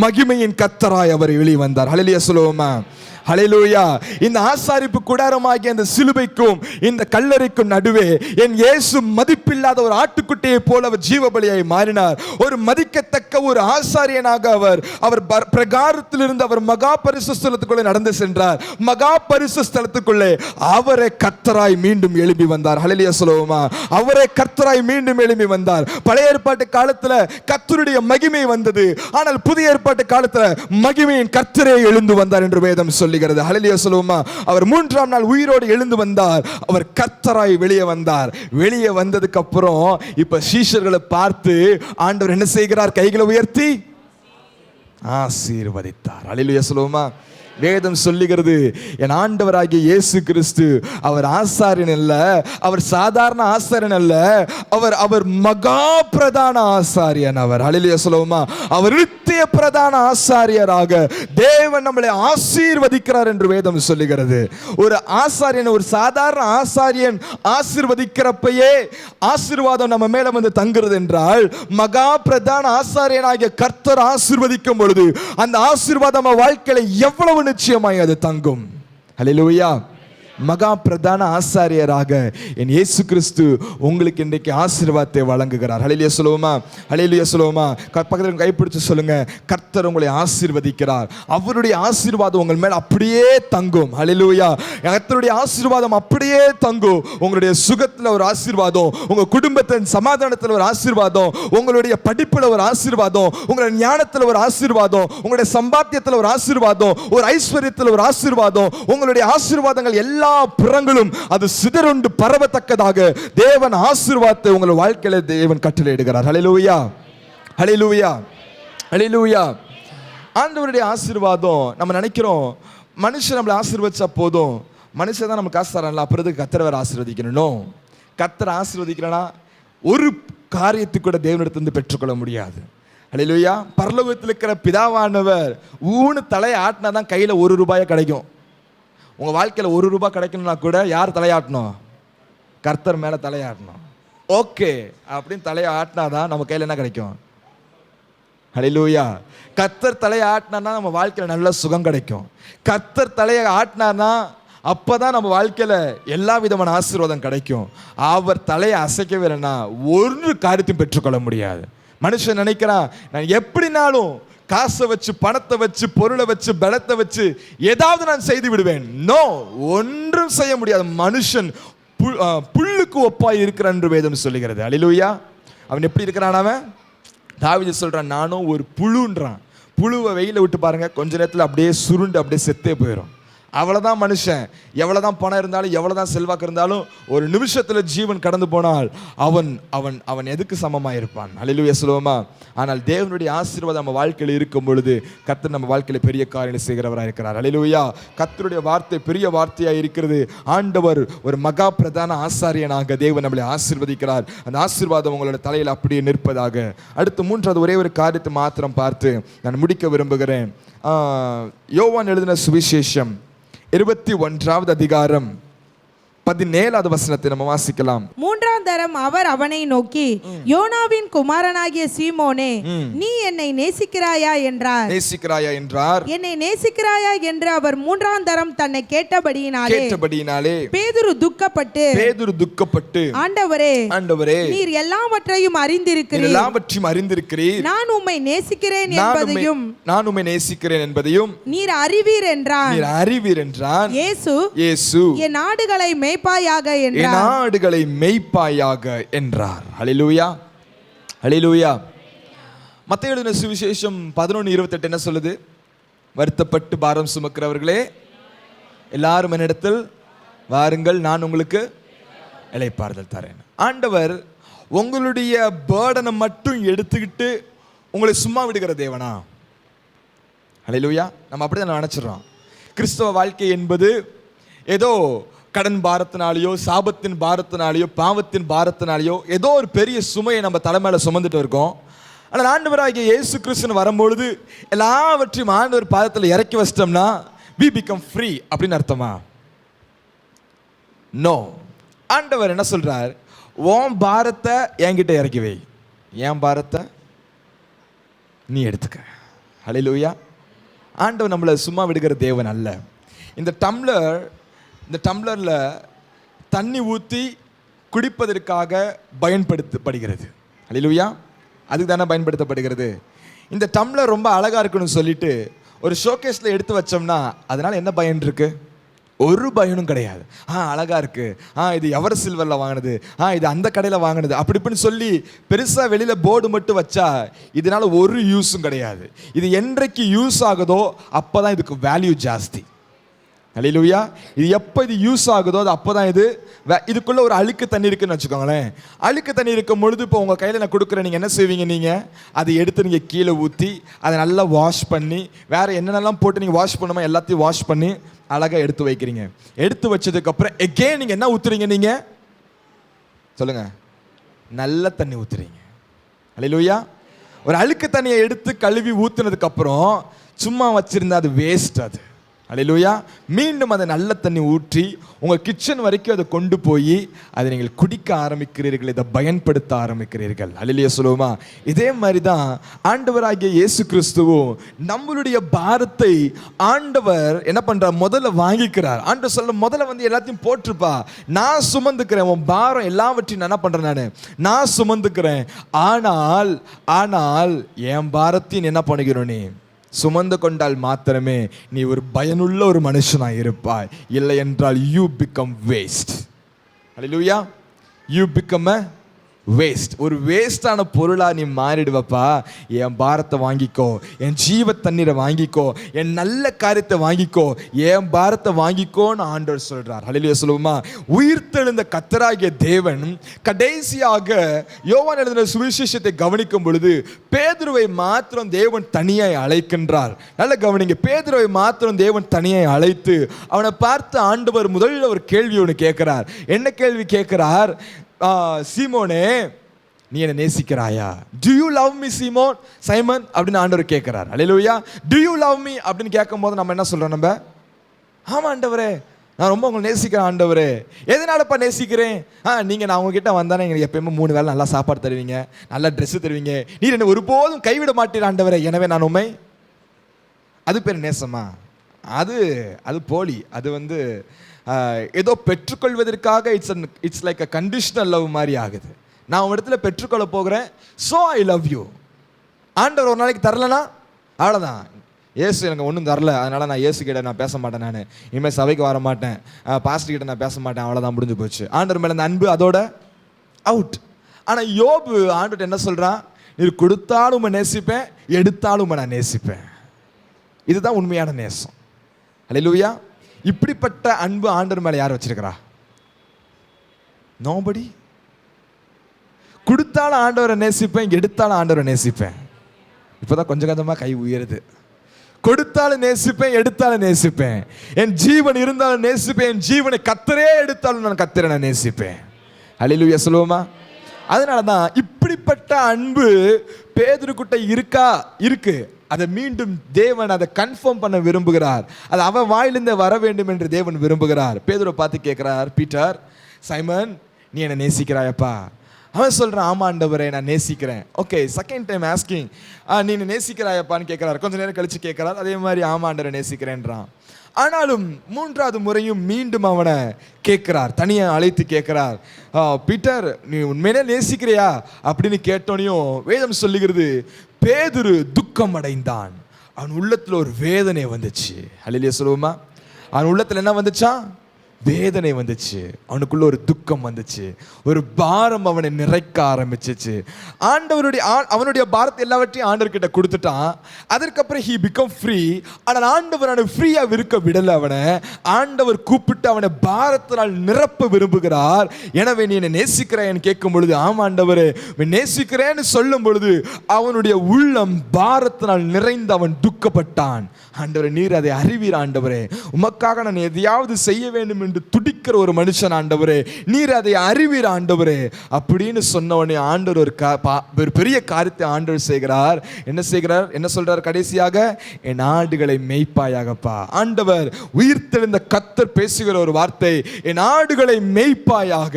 மகிமையின் கர்த்தராய் அவர் வெளிவந்தார். ஹல்லேலூயா சொல்லுவோமா? ஹல்லேலூயா. இந்த ஆசாரிப்பு கூடாரமாகிய அந்த சிலுவைக்கும் இந்த கல்லறைக்கும் நடுவே என் இயேசு மதிப்பில்லாத ஒரு ஆட்டுக்குட்டியை போல அவர் ஜீவபலியாய் மாறினார். ஒரு மதிக்கத்தக்க ஒரு ஆசாரியனாக அவர் பிரகாரத்திலிருந்து அவர் மகா பரிசுத்த ஸ்தலத்துக்குள்ளே நடந்து சென்றார். மகா பரிசுத்த ஸ்தலத்துக்குள்ளே அவரே கர்த்தராய் மீண்டும் எழும்பி வந்தார். ஹல்லேலூயா சொல்லுவோமா? அவரே கர்த்தராய் மீண்டும் எழும்பி வந்தார். பழைய ஏற்பாட்டு காலத்துல கர்த்தருடைய மகிமை வந்தது. ஆனால் புதிய ஏற்பாட்டு காலத்துல மகிமையின் கர்த்தரே எழுந்து வந்தார் என்று வேதம் சொல்லி. ஹல்லேலூயா சொல்லுவோமா? அவர் 3ஆம் நாள் உயிரோடு எழுந்து வந்தார். அவர் கர்த்தராய் வெளியே வந்தார். வெளியே வந்ததுக்கு அப்புறம் இப்ப சீஷர்களை பார்த்து ஆண்டவர் என்ன செய்கிறார்? கைகளை உயர்த்தி ஆசீர்வதித்தார். ஹல்லேலூயா சொல்லுவோமா? வேதம் சொல்லுகிறது என் ஆண்டவராகிய இயேசு கிறிஸ்து அவர் ஆசாரியன் அல்ல, அவர் சாதாரண ஆசாரியன் அல்ல, அவர் மகா பிரதான ஆசாரியன். அவர் ஹல்லேலூயா சொல்லுவோமா? அவர் நித்திய பிரதான ஆசாரியராக தேவன் நம்மளை ஆசீர்வதிக்கிறார் என்று வேதம் சொல்லுகிறது. ஒரு ஆசாரியன், ஒரு சாதாரண ஆசாரியன் ஆசீர்வதிக்கிறப்பயே ஆசீர்வாதம் நம்ம மேல வந்து தங்குறது என்றால் மகா பிரதான ஆசாரியனாகிய கர்த்தர் ஆசீர்வதிக்கும் பொழுது அந்த ஆசீர்வாதம் நம்ம வாழ்க்கையில எவ்வளவு நிச்சயமாய் அது தங்கும். ஹல்லேலூயா. மகா பிரதான ஆசாரியராக என் இயேசு கிறிஸ்து உங்களுக்கு இன்றைக்கு ஆசீர்வாதத்தை வழங்குகிறார். ஹல்லேலூயா சொல்லுவோமா? ஹல்லேலூயா சொல்லுவோமா? பக்கத்தில் கைப்பிடிச்சு சொல்லுங்க. கர்த்தர் உங்களை ஆசீர்வதிக்கிறார். அவருடைய ஆசீர்வாதம் உங்கள் மேல் அப்படியே தங்கும். ஹல்லேலூயா. கர்த்தருடைய ஆசீர்வாதம் அப்படியே தங்கும். உங்களுடைய சுகத்தில் ஒரு ஆசீர்வாதம், உங்க குடும்பத்தின் சமாதானத்தில் ஒரு ஆசீர்வாதம், உங்களுடைய படிப்பில் ஒரு ஆசீர்வாதம், உங்களுடைய ஞானத்தில் ஒரு ஆசீர்வாதம், உங்களுடைய சம்பாத்தியத்தில் ஒரு ஆசீர்வாதம், ஒரு ஐஸ்வர்யத்தில் ஒரு ஆசீர்வாதம், உங்களுடைய ஆசீர்வாதங்கள் எல்லா புறங்களும் அது சிதறுண்டு பரவத்தக்கதாக தேவன் ஆசீர்வாதத்தை உங்கள் வாழ்க்கையில தேவன் கட்டளையிடுகிறார். ஹல்லேலூயா. ஹல்லேலூயா. ஹல்லேலூயா. ஆண்டவருடைய ஆசீர்வாதம் நம்ம நினைக்கிறோம் மனுஷன் நம்மளை ஆசீர்வதிச்சா போதும், மனுஷன் தான் நமக்கு ஆசீர்வாதம், அப்புறம் கர்த்தர் ஆசீர்வதிக்கணும். கர்த்தர் ஆசீர்வதிக்கிறனா ஒரு காரியத்தை கூட தேவனிடத்திலிருந்து பெற்றுக்கொள்ள முடியாது. ஹல்லேலூயா. பரலோகத்தில் இருக்கிற பிதாவானவர் ஊனு தலையை ஆட்டினா தான் கையில ₹1 கிடைக்கும். உங்கள் வாழ்க்கையில் ₹1 கிடைக்கணும்னா கூட யார் தலையாட்டணும்? கர்த்தர் மேலே தலையாட்டணும். ஓகே அப்படின்னு தலையை ஆட்டினாதான் நம்ம கையில் என்ன கிடைக்கும்? ஹல்லேலூயா. கர்த்தர் தலையை ஆட்டினா நம்ம வாழ்க்கையில் நல்ல சுகம் கிடைக்கும். கர்த்தர் தலையை ஆட்டினா அப்போதான் நம்ம வாழ்க்கையில் எல்லா விதமான ஆசீர்வாதம் கிடைக்கும். அவர் தலையை அசைக்கவே இல்லைன்னா ஒரு காரியத்தையும் பெற்றுக்கொள்ள முடியாது. மனுஷன் நினைக்கிறான் நான் எப்படினாலும் காசை வச்சு, பணத்தை வச்சு, பொருளை வச்சு, பலத்தை வச்சு ஏதாவது நான் செய்து விடுவேன். நோ, ஒன்றும் செய்ய முடியாது. மனுஷன் புல்லுக்கு ஒப்பாய் இருக்கிறான் என்று வேதம் சொல்லுகிறது. ஹல்லேலூயா. அவன் எப்படி இருக்கிறான்? அவன் தாவீது சொல்றான் நானும் ஒரு புழுன்றான். புழுவை வெயில விட்டு பாருங்க, கொஞ்ச நேரத்தில் அப்படியே சுருண்டு அப்படியே செத்தே போயிடும். அவ்வளவுதான் மனுஷன். எவ்வளவுதான் பணம் இருந்தாலும், எவ்வளவுதான் செல்வாக்கு இருந்தாலும், ஒரு நிமிஷத்துல ஜீவன் கடந்து போனால் அவன் அவன் அவன் எதுக்கு சமமா இருப்பான்? அல்லேலூயா சொல்லுவோமா? ஆனால் தேவனுடைய ஆசீர்வாதம் நம்ம வாழ்க்கையில் இருக்கும் பொழுது கர்த்தர் நம்ம வாழ்க்கையில பெரிய காரியங்களை செய்கிறவராக இருக்கிறார். அல்லேலூயா. கர்த்தருடைய வார்த்தை பெரிய வார்த்தையா இருக்கிறது. ஆண்டவர் ஒரு மகா பிரதான ஆசாரியனாக தேவன் நம்மளை ஆசீர்வதிக்கிறார். அந்த ஆசீர்வாதம் உங்களோட தலையில் அப்படியே நிற்பதாக. அடுத்து மூன்றாவது ஒரே ஒரு காரியத்தை மாத்திரம் பார்த்து நான் முடிக்க விரும்புகிறேன். யோவான் எழுதின சுவிசேஷம் 21வது அதிகாரம் 17வது வசனத்தை நம்ம வாசிக்கலாம். மூன்றாம் தரம் அவர் அவனை நோக்கி, யோனாவின் குமாரனாகிய சீமோனே, நீ என்னை நேசிக்கிறாயா என்றார். நேசிக்கிறாயா என்றார். என்னை நேசிக்கிறாயா என்று அவர் மூன்றாம் தரம் தன்னை கேட்டபடியினாலே பேதுரு துக்கப்பட்டு ஆண்டவரே நீர் எல்லாவற்றையும் அறிந்திருக்கிறீர், நான் உம்மை நேசிக்கிறேன் என்பதையும் நீர் அறிவீர் என்றான். இயேசு என் ஆடுகளை மேய்ப்பாயாக என்றார். ஹல்லேலூயா, ஹல்லேலூயா. மத்தேயு எழுதின சுவிசேஷம் 11:28 என்ன சொல்லுது? வருத்தப்பட்டு பாரம் சுமக்கிறவர்களே எல்லாரும் என்னிடத்தில் வாருங்கள், நான் உங்களுக்கு இளைப்பாறுதல் தரேன். ஆண்டவர் உங்களுடைய பேர்டனை மட்டும் எடுத்துக்கிட்டு உங்களை சும்மா விடுகிற தேவனா? ஹல்லேலூயா. நம்ம அப்படிதான் நினைச்சிடறோம். கிறிஸ்தவ வாழ்க்கை என்பது ஏதோ கடன் பாரத்தினாலேயோ, சாபத்தின் பாரத்தினாலேயோ, பாவத்தின் பாரத்தினாலேயோ ஏதோ ஒரு பெரிய சுமையை நம்ம தலைமையில சுமந்துட்டு இருக்கோம். ஆனால் ஆண்டவராகிய இயேசு கிறிஸ்து வரும்பொழுது எல்லாவற்றையும் ஆண்டவர் பாதத்தில் இறக்கி வச்சிட்டோம்னா we become free அப்படின்னு அர்த்தமா? நோ. ஆண்டவர் என்ன சொல்றார்? உன் பாரத்தை என்கிட்ட இறக்கி வை, என் பாரத்தை நீ எடுத்துக்க. ஹல்லேலூயா. ஆண்டவர் நம்மளை சும்மா விடுகிற தேவன் அல்ல. இந்த டம்ளரில் தண்ணி ஊற்றி குடிப்பதற்காக பயன்படுத்தப்படுகிறது. ஹல்லேலூயா. அதுக்கு தானே பயன்படுத்தப்படுகிறது. இந்த டம்ளர் ரொம்ப அழகாக இருக்குன்னு சொல்லிட்டு ஒரு ஷோகேஸில் எடுத்து வச்சோம்னா அதனால் என்ன பயன் இருக்கு? ஒரு பயனும் கிடையாது. அழகாக இருக்கு, இது எவர் சில்வரில் வாங்கினது, இது அந்த கடையில் வாங்கினது, அப்படி இப்படின்னு சொல்லி பெருசாக வெளியில் போர்டு மட்டும் வச்சா இதனால் ஒரு யூஸும் கிடையாது. இது என்றைக்கு யூஸ் ஆகுதோ அப்போ தான் இதுக்கு வேல்யூ ஜாஸ்தி. ஹல்லேலூயா. இது எப்போ இது யூஸ் ஆகுதோ அது அப்போ தான் இதுக்குள்ள ஒரு அழுக்கு தண்ணி இருக்குன்னு வச்சுக்கோங்களேன். அழுக்கு தண்ணி இருக்கும் பொழுது இப்போ உங்கள் கையில் நான் கொடுக்குறேன், நீங்கள் என்ன செய்வீங்க? நீங்கள் அதை எடுத்து நீங்கள் கீழே ஊற்றி அதை நல்லா வாஷ் பண்ணி வேறு என்னென்னலாம் போட்டு நீங்கள் வாஷ் பண்ணுமோ எல்லாத்தையும் வாஷ் பண்ணி அழகாக எடுத்து வைக்கிறீங்க. எடுத்து வச்சதுக்கப்புறம் எகெயின் நீங்கள் என்ன ஊற்றுறீங்க? நீங்கள் சொல்லுங்கள், நல்ல தண்ணி ஊற்றுறீங்க. ஹல்லேலூயா. ஒரு அழுக்கு தண்ணியை எடுத்து கழுவி ஊற்றுனதுக்கப்புறம் சும்மா வச்சுருந்தா அது வேஸ்ட். அது ஹல்லேலூயா. மீண்டும் அதை நல்ல தண்ணி ஊற்றி உங்கள் கிச்சன் வரைக்கும் அதை கொண்டு போய் அதை நீங்கள் குடிக்க ஆரம்பிக்கிறீர்கள், இதை பயன்படுத்த ஆரம்பிக்கிறீர்கள். ஹல்லேலூயா சொல்லுவோமா? இதே மாதிரி தான் ஆண்டவராகிய இயேசு கிறிஸ்துவும் நம்மளுடைய பாரத்தை ஆண்டவர் என்ன பண்ணுறார்? முதல்ல வாங்கிக்கிறார். ஆண்டவர் சொல்ல முதல்ல எல்லாத்தையும் போட்டிருப்பா, நான் சுமந்துக்கிறேன், உன் பாரம் எல்லாவற்றையும் நான் என்ன பண்ணுறேன்? நான் சுமந்துக்கிறேன். ஆனால் என் பாரத்தையும் என்ன பண்ணுகிறோம்? நீ சுமந்து கொண்டால் மாத்திரமே நீ ஒரு பயனுள்ள ஒரு மனுஷனாய் இருப்பாய். இல்லை என்றால் you become waste. Hallelujah. you become a waste. ஒரு வேஸ்டான பொருளா நீ மாறிடுவப்பா. என் பாரத்தை வாங்கிக்கோ, என் ஜீவ தண்ணீரை வாங்கிக்கோ, என் நல்ல காரியத்தை வாங்கிக்கோ, என் பாரத்தை வாங்கிக்கோன்னு ஆண்டவர் சொல்றார். ஹல்லேலூயா சொல்லுவோமா? உயிர்த்தெழுந்த கர்த்தராகிய தேவன் கடைசியாக யோவான் எழுதின சுவிசேஷத்தை கவனிக்கும் பொழுது பேதுருவை மாத்திரம் தேவன் தனியாய் அழைக்கின்றார். நல்ல கவனிங்க. பேதுருவை மாத்திரம் தேவன் தனியாய் அழைத்து அவனை பார்த்து ஆண்டவர் முதல்ல ஒரு கேள்வி ஒன்று கேட்கிறார். என்ன கேள்வி கேட்கிறார்? சீமோனே, நீ என்ன நேசிக்கிறாயா? Do you love me Simon அப்படின்னு ஆண்டவர் கேட்கிறார். ஹல்லேலூயா. Do you love me அப்படின்னு கேட்கும் போது நம்ம என்ன சொல்றோம்? நம்ம ஆமா ஆண்டவரே, நான் ரொம்ப உங்களை நேசிக்கிறேன் ஆண்டவரே. எதனாலப்பா நேசிக்கிறேன்? நீங்கள் நான் உங்ககிட்ட வந்தானே எங்களுக்கு எப்பயுமே 3 வேளை நல்லா சாப்பாடு தருவீங்க, நல்லா ட்ரெஸ்ஸு தருவீங்க, நீர் என்னை ஒருபோதும் கைவிட மாட்டீர் ஆண்டவரே, எனவே நான் உண்மை. அது பேர் நேசமா? அது போலி. அது ஏதோ பெற்றுக்கொள்வதற்காக it's like a conditional love மாதிரி ஆகுது. நான் உங்க இடத்துல பெற்றுக்கொள்ள போகிறேன், ஸோ ஐ லவ் யூ. ஆண்டவர் ஒரு நாளைக்கு தரலனா அவ்வளோதான். ஏசு எனக்கு ஒன்றும் தரல, அதனால் நான் ஏசு கிட்ட நான் பேச மாட்டேன், நான் இனிமேல் சபைக்கு வர மாட்டேன், பாஸ்டர் கிட்ட நான் பேச மாட்டேன், அவ்வளோதான், முடிஞ்சு போச்சு. ஆண்டவர் மேலே அந்த அன்பு அதோட அவுட். ஆனால் யோபு ஆண்டவர் என்ன சொல்கிறான்? நீர் கொடுத்தாலும் உம்மை நேசிப்பேன், எடுத்தாலும் உம்மை நான் நேசிப்பேன். இதுதான் உண்மையான நேசம். ஹல்லேலூயா. இப்படிப்பட்ட அன்பு ஆண்டவர் மேல யார் வச்சிருக்கிறா? நோபடி. கொடுத்தாலும் ஆண்டவரை நேசிப்பேன், எடுத்தாலும் ஆண்டவரை நேசிப்பேன். இப்போதான் கொஞ்சம் கொஞ்சமாக கை உயருது. கொடுத்தாலும் நேசிப்பேன், எடுத்தாலும் நேசிப்பேன். என் ஜீவன் இருந்தாலும் நேசிப்பேன். என் ஜீவனை கர்த்தரே எடுத்தாலும் நான் கர்த்தரை நான் நேசிப்பேன். அல்லேலூயா சொல்லுவோமா? அதனால தான் இப்படிப்பட்ட அன்பு பேதுருக்கிட்ட இருக்கு. அதை மீண்டும் தேவன் அதை கன்ஃபார்ம் பண்ண விரும்புகிறார். அது அவன் வாயிலிருந்து வர வேண்டும் என்று தேவன் விரும்புகிறார். பேதுருவை பார்த்து கேட்கிறார், பீட்டர், சைமன், நீ என்ன நேசிக்கிறாயப்பா? அவன் சொல்றான், ஆமா ஆண்டவரே நான் நேசிக்கிறேன். ஓகே, செகண்ட் டைம் ஆஸ்கிங், நீ நேசிக்கிறாயப்பான்னு கேட்கிறார். கொஞ்ச நேரம் கழிச்சு கேட்கிறார், அதே மாதிரி ஆமா ஆண்டவரை நேசிக்கிறேன்றான். ஆனாலும் மூன்றாவது முறையும் மீண்டும் அவனை கேட்கிறார், தனியா அழைத்து கேட்கிறார், பீட்டர் நீ உண்மையிலே நேசிக்கிறியா அப்படின்னு கேட்டோனையும் வேதம் சொல்லுகிறது, பேதுரு துக்கம் அடைந்தான். அவன் உள்ளத்துல ஒரு வேதனை வந்துச்சு. அல்லேலூயா சொல்லுவோமா? அவன் உள்ளத்துல என்ன வந்துச்சா? வேதனை வந்துச்சு. அவனுக்குள்ள ஒரு துக்கம் வந்துச்சு, ஒரு பாரம் அவனை நிறைக்க ஆரம்பிச்சிச்சு. அவனுடைய பாரத்தை எல்லாவற்றையும் ஆண்டவர்கிட்ட கொடுத்துட்டான். அதற்கப்புறம் he become free. ஆனால் ஆண்டவர் அவனை ஃப்ரீயா இருக்க விடல. அவனை ஆண்டவர் கூப்பிட்டு அவனை பாரத்தினால் நிரப்ப விரும்புகிறார். எனவே நீ என்னை நேசிக்கிறான்னு கேட்கும் பொழுது, ஆமா ஆண்டவரே நேசிக்கிறேன்னு சொல்லும் பொழுது அவனுடைய உள்ளம் பாரத்தினால் நிறைந்து அவன் துக்கப்பட்டான். ஆண்டவரே நீர் அதை அறிவீர் ஆண்டவரே, உமக்காக நான் எதையாவது செய்ய வேண்டும் என்று துடிக்கிற ஒரு மனுஷன் ஆண்டவரே, நீர் அதை அறிவீர் ஆண்டவரே அப்படின்னு சொன்னவனே ஆண்டவர் ஒரு பெரிய காரியத்தை ஆண்டவர் செய்கிறார். என்ன சொல்றார் கடைசியாக? என் ஆடுகளை மேய்ப்பாயாகப்பா. ஆண்டவர் உயிர்த்தெழுந்த கர்த்தர் பேசுகிற ஒரு வார்த்தை, என் ஆடுகளை மேய்ப்பாயாக,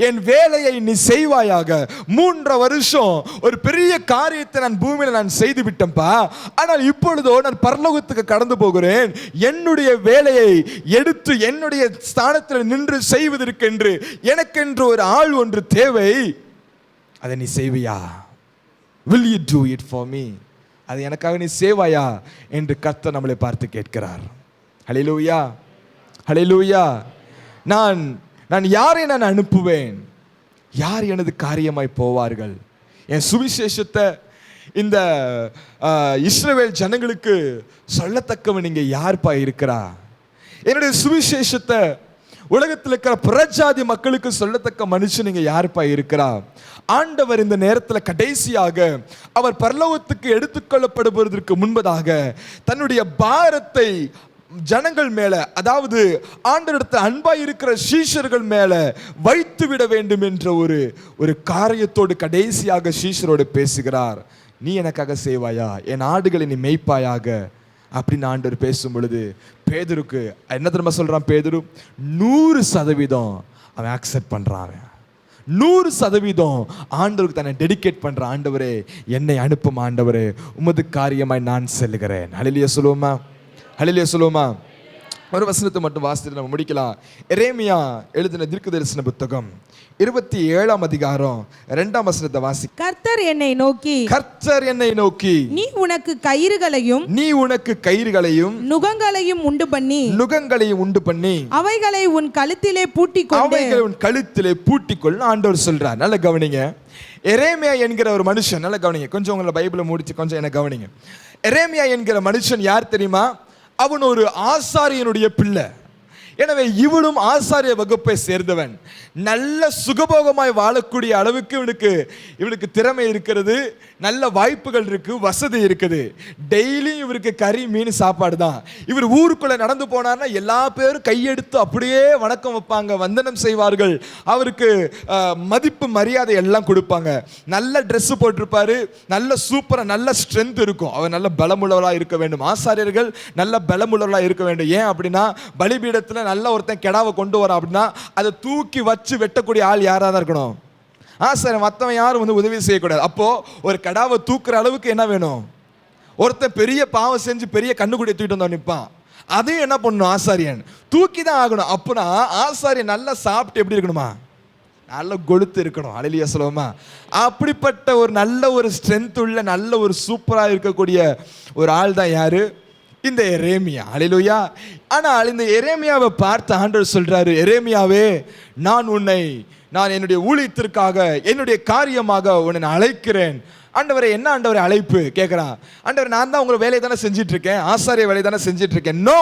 என் வேலையை நீ செய்வாயாக. 3 வருஷம் ஒரு பெரிய காரியத்தை நான் பூமியில நான் செய்து விட்டேன்பா. ஆனால் இப்பொழுதோ நான் பரலோகத்துக்கு கடந்து போகிறேன். என்னுடைய வேலையை எடுத்து என்னுடைய ஸ்தானத்தில் நின்று செய்வதற்கென்று எனக்கென்று ஒரு ஆள் ஒன்று தேவை. அதை நீ செய்வியா? Will you do it for me? அது எனக்காக நீ செய்வாயா என்று கர்த்தர் நம்மளை பார்த்து கேட்கிறார். ஹல்லேலூயா, ஹல்லேலூயா. நான் யாரை நான் அனுப்புவேன்? யார் எனது காரியமாய் போவார்கள்? என் சுவிசேஷத்தை இந்த இஸ்ரவேல் ஜனங்களுக்கு சொல்லத்தக்கவன் நீங்க யார்ப்பா இருக்கிறா? என்னுடைய சுவிசேஷத்தை உலகத்தில் இருக்கிற புறஜாதி மக்களுக்கு சொல்லத்தக்க மனுஷன் நீங்க யார்ப்பா இருக்கிறா? ஆண்டவர் இந்த நேரத்தில் கடைசியாக அவர் பரலோகத்துக்கு எடுத்துக்கொள்ளப்படுவதற்கு முன்பதாக தன்னுடைய பாரத்தை ஜனங்கள் மேல, அதாவது ஆண்டவரிடத்தில் அன்பாய் இருக்கிற சீஷர்கள் மேல வைத்து விட வேண்டும் என்ற ஒரு காரியத்தோடு கடைசியாக சீஷரோடு பேசுகிறார். நீ எனக்காக செய்வாயா? என் ஆடுகளை நீ மேய்ப்பாயாக அப்படின்னு ஆண்டவர் பேசும் பொழுது பேதுருக்கு என்ன தெரியுமா சொல்றான்? பேதுரு 100% அவன் ஆக்செப்ட் பண்றான். 100% ஆண்டவருக்கு தன்னை டெடிகேட் பண்ற. ஆண்டவரே என்னை அனுப்பும் ஆண்டவரே, உமது காரியமாய் நான் செல்லுகிறேன். ஹல்லேலூயா சொல்லுவோமா? ஹல்லேலூயா சொல்லுவோமா? ஒரு வசனத்தை மட்டும் வாசித்து நம்ம முடிக்கலாம். எரேமியா எழுதின தீர்க்கதரிசன புத்தகம் 27ஆம் அதிகாரம் 2ஆம் வசனத்தை வாசி. கர்த்தர் என்னை நோக்கி நீ உனக்கு கயிறுகளையும் நுகங்களையும் உண்டு பண்ணி அவைகளை உன் கழுத்திலே பூட்டிக்கொள் ஆண்டவர் சொல்றார். நல்ல கவனிங்க. எரேமியா என்கிற ஒரு மனுஷன், நல்ல கவனிங்க, கொஞ்சம் உங்களை பைபிளை முடிச்சு கொஞ்சம் என்ன கவனிங்க. எரேமியா என்கிற மனுஷன் யார் தெரியுமா? அவன் ஒரு ஆசாரியனுடைய பிள்ளை. எனவே இவனும் ஆசாரிய வகுப்பை சேர்ந்தவன். நல்ல சுகபோகமாய் வாழக்கூடிய அளவுக்கு இவனுக்கு திறமை இருக்கிறது, நல்ல வாய்ப்புகள் இருக்கு, வசதி இருக்குது. டெய்லியும் இவருக்கு கறி மீன் சாப்பாடு தான். இவர் ஊருக்குள்ள நடந்து போனார்னா எல்லா பேரும் கையெடுத்து அப்படியே வணக்கம் வைப்பாங்க, வந்தனம் செய்வார்கள். அவருக்கு மதிப்பு மரியாதை எல்லாம் கொடுப்பாங்க. நல்ல ட்ரெஸ் போட்டிருப்பாரு, நல்ல சூப்பரா நல்ல ஸ்ட்ரென்த் இருக்கும். அவர் நல்ல பலமுள்ளவர்களா இருக்க வேண்டும். ஆசாரியர்கள் நல்ல பலமுள்ளவர்களா இருக்க வேண்டும். ஏன் அப்படின்னா பலிபீடத்துல நல்ல ஒருத்தன் கெடாவை கொண்டு வரான் அப்படின்னா அதை தூக்கி வச்சு வெட்டக்கூடிய ஆள் யாரா தான் இருக்கணும்? ஆசாரியன். மற்றவன் யாரும் உதவி செய்யக்கூடாது. அப்போ ஒரு கடாவை தூக்குற அளவுக்கு என்ன வேணும்? ஒருத்தன் பெரிய பாவம் செஞ்சு பெரிய கண்ணுக்குடியை தூக்கிட்டு வந்தவன் நிற்பான். அதையும் என்ன பண்ணணும்? ஆசாரியன் தூக்கி தான் ஆகணும். அப்பனா ஆசாரியன் நல்லா சாப்பிட்டு எப்படி இருக்கணுமா? நல்ல கொழுத்து இருக்கணும். ஹல்லேலூயா சொல்லுவோமா? அப்படிப்பட்ட ஒரு நல்ல ஒரு ஸ்ட்ரென்த் உள்ள நல்ல ஒரு சூப்பரா இருக்கக்கூடிய ஒரு ஆள் தான் யாரு? இந்த எரேமியா. ஹல்லேலூயா. ஆனால் இந்த எரேமியாவை பார்த்து ஆண்டவர் சொல்றாரு, எரேமியாவே நான் என்னுடைய ஊழியத்திற்காக என்னுடைய காரியமாக உன்னை அழைக்கிறேன். ஆண்டவரே என்ன ஆண்டவரே அழைப்பு கேட்கிறான். ஆண்டவர் நான் தான் உங்களை வேலையை தானே செஞ்சிட்டு இருக்கேன், ஆசாரிய வேலையை தானே செஞ்சிட்டு இருக்கேன். நோ,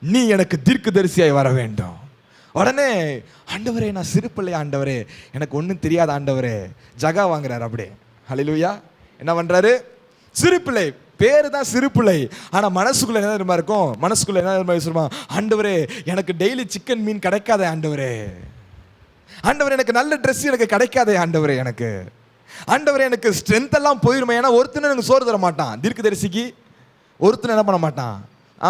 நீ எனக்கு தீர்க்கதரிசியாய் வர வேண்டும். உடனே ஆண்டவரே நான் சிறு பிள்ளை ஆண்டவரே, எனக்கு ஒன்றும் தெரியாத ஆண்டவரே, ஜகா வாங்குறாரு அப்படியே. ஹல்லேலூயா. என்ன பண்றாரு? சிறு பிள்ளை, பேரு தான் சிறு பிள்ளை, ஆனா மனசுக்குள்ள என்ன தெரியுமா இருக்கும்? மனசுக்குள்ள என்ன தெரியுமா சொல்லுமா? ஆண்டவரே எனக்கு டெய்லி சிக்கன் மீன் கிடைக்காதே ஆண்டவரே, ஆண்டவரே எனக்கு நல்ல ட்ரெஸ் எனக்கு கிடைக்காதே ஆண்டவரே, எனக்கு ஆண்டவரே எனக்கு ஸ்ட்ரென்த் எல்லாம் போயிருமே. ஏன்னா ஒருத்தனை எனக்கு சோறு தர மாட்டான், தீர்க்கதரிசிக்கு ஒருத்தனை என்ன பண்ண மாட்டான்.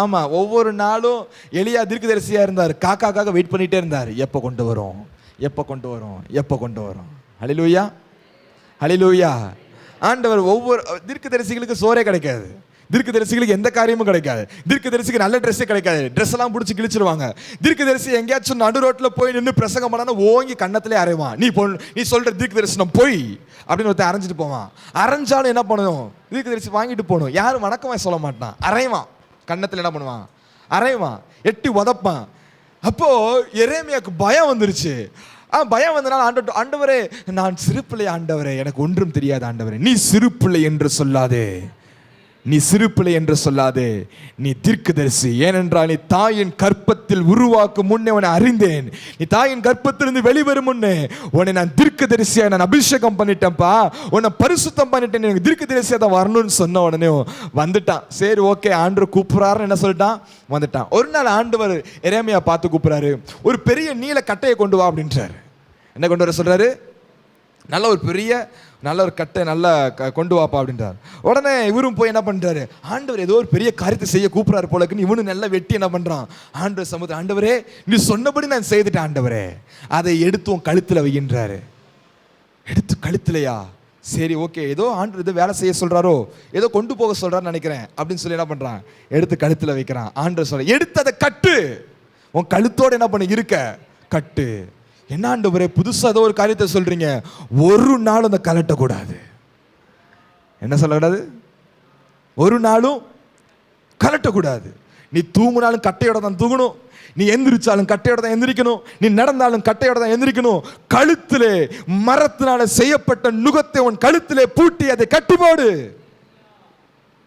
ஆமா, ஒவ்வொரு நாளும் எலியா தீர்க்கதரிசியா இருந்தார், காக்காக்காக வெயிட் பண்ணிட்டே இருந்தார், எப்போ கொண்டு வரும், எப்போ கொண்டு வரும், எப்போ கொண்டு வரும். ஹல்லேலூயா, ஹல்லேலூயா. ஆண்டவர் ஒவ்வொரு தீர்க்கதரிசிகளுக்கு சோறே கிடைக்காது, தீர்க்கதரிசிகளுக்கு எந்த காரியமும் கிடைக்காது, தீர்க்கதரிசிக்கு நல்ல ட்ரெஸ்ஸே கிடைக்காது, ட்ரெஸ் எல்லாம் பிடிச்சி கிழிச்சிருவாங்க. தீர்க்கதரிசி எங்கேயாச்சும் நடு ரோட்ல போய் நின்று பிரசங்கம் பண்ணா ஓங்கி கண்ணத்திலே அரைவான். நீ சொல்ற தீர்க்கதரிசனம் போய் அப்படின்னு ஒருத்தன் அரைஞ்சிட்டு போவான். அரைஞ்சாலும் என்ன பண்ணணும்? தீர்க்கதரிசி வாங்கிட்டு போகணும். யாரும் வணக்கமா சொல்ல மாட்டான், அரைவான். கண்ணத்தில் என்ன பண்ணுவான்? அரைவான், எட்டி உதப்பான். அப்போ எரேமியாவுக்கு பயம் வந்துருச்சு. பயம் வந்தனால ஆண்டவரே நான் சிறு பிள்ளை ஆண்டவரே, எனக்கு ஒன்றும் தெரியாது ஆண்டவரே. நீ சிறு பிள்ளை என்று சொல்லாதே, நீ சிறு பிள்ளை என்று சொல்லாதே, நீ தீர்க்கதரிசி. ஏனென்றால் நீ தாயின் கற்பத்தில் உருவாக்கும் முன்னே உன்னை அறிந்தேன், நீ தாயின் கற்பத்திலிருந்து வெளிவரும் முன்னே உன்னை நான் தீர்க்கதரிசியா நான் அபிஷேகம் பண்ணிட்டேன்ப்பா, உன்னை பரிசுத்தம் பண்ணிட்டேன், எனக்கு தீர்க்கதரிசியா தான் வரணும்னு சொன்ன உடனே வந்துட்டான். சரி ஓகே, ஆண்டவர் கூப்பிடுறாருன்னு என்ன சொல்லிட்டான், வந்துட்டான். ஒரு நாள் ஆண்டவர் எரேமியா பார்த்து கூப்பிடுறாரு, ஒரு பெரிய நீல கட்டையை கொண்டு வா அப்படின்றாரு. என்ன கொண்டு வர சொல்றாரு? நல்ல ஒரு பெரிய நல்ல ஒரு கட்டை நல்லா கொண்டு வாப்பா அப்படின்றார். உடனே இவரும் போய் என்ன பண்றாரு, ஆண்டவர் ஏதோ ஒரு பெரிய காரியத்தை செய்ய கூப்பிடுறாரு போலக்குன்னு இவனு நல்லா வெட்டி என்ன பண்றான், ஆண்டவர் சமுத்திரம், ஆண்டவரே நீ சொன்னபடி நான் செய்துட்டேன் ஆண்டவரே, அதை எடுத்து உன் கழுத்துல வைக்கின்றாரு. எடுத்து கழுத்துலையா? சரி ஓகே, ஏதோ ஆண்டவர் ஏதோ வேலை செய்ய சொல்றாரோ, ஏதோ கொண்டு போக சொல்றான்னு நினைக்கிறேன் அப்படின்னு சொல்லி என்ன பண்றான், எடுத்து கழுத்துல வைக்கிறான். ஆண்டவர் சொல்ற, எடுத்து அதை கட்டு, உன் கழுத்தோட என்ன பண்ண இருக்க கட்டு. என்ன ஆண்டவரே புதுசா ஏதோ ஒரு காரியத்தை சொல்றீங்க, ஒரு நாளும் அந்த கலட்டக்கூடாது. என்ன சொல்லக்கூடாது? ஒரு நாளும் கலட்டக்கூடாது. நீ தூங்குனாலும் கட்டையோட தான் தூங்கணும், நீ எந்திரிச்சாலும் கட்டையோட தான் எந்திரிக்கணும், நீ நடந்தாலும் கட்டையோட தான் எந்திரிக்கணும். கழுத்திலே மரத்தினால செய்யப்பட்ட நுகத்தை உன் கழுத்திலே பூட்டி அதை கட்டி போடு.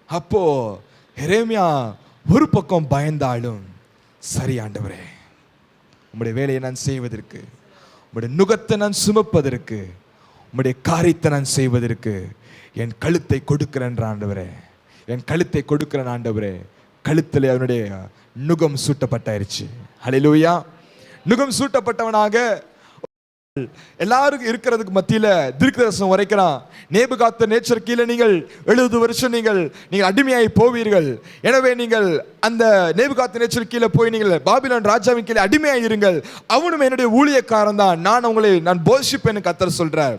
அப்போ எரேமியா ஒரு பக்கம் பயந்தாலும், சரி ஆண்டவரே உம்முடைய வேலையை நான் செய்வதற்கு, உம்முடைய நுகத்தை நான் சுமப்பதற்கு, உம்முடைய காரியத்தை நான் செய்வதற்கு என் கழுத்தை கொடுக்கிறேன் ஆண்டவரே, என் கழுத்தை கொடுக்கிறேன் ஆண்டவரே. கழுத்தில் அவனுடைய நுகம் சூட்டப்பட்டாயிருச்சு. ஹல்லேலூயா. நுகம் சூட்டப்பட்டவனாக எல்லாரும் இருக்கிறதுக்கு மத்தியில தீர்க்கதரிசனம் வரைக்கிறான். நேபுகாத்நேச்சர் கீழே நீங்கள் 70 வருஷம் நீங்கள் அடிமையாய் போவீர்கள், எனவே நீங்கள் அந்த நேபுகாத்நேச்சர் கீழே போய் நீங்கள் பாபிலோன் ராஜாவின் கீழே அடிமையாய் இருங்கள், அவனும் என்னுடைய ஊழியக்காரன் தான், நான் போஷிப்பேன்னு கர்த்தர் சொல்றார்.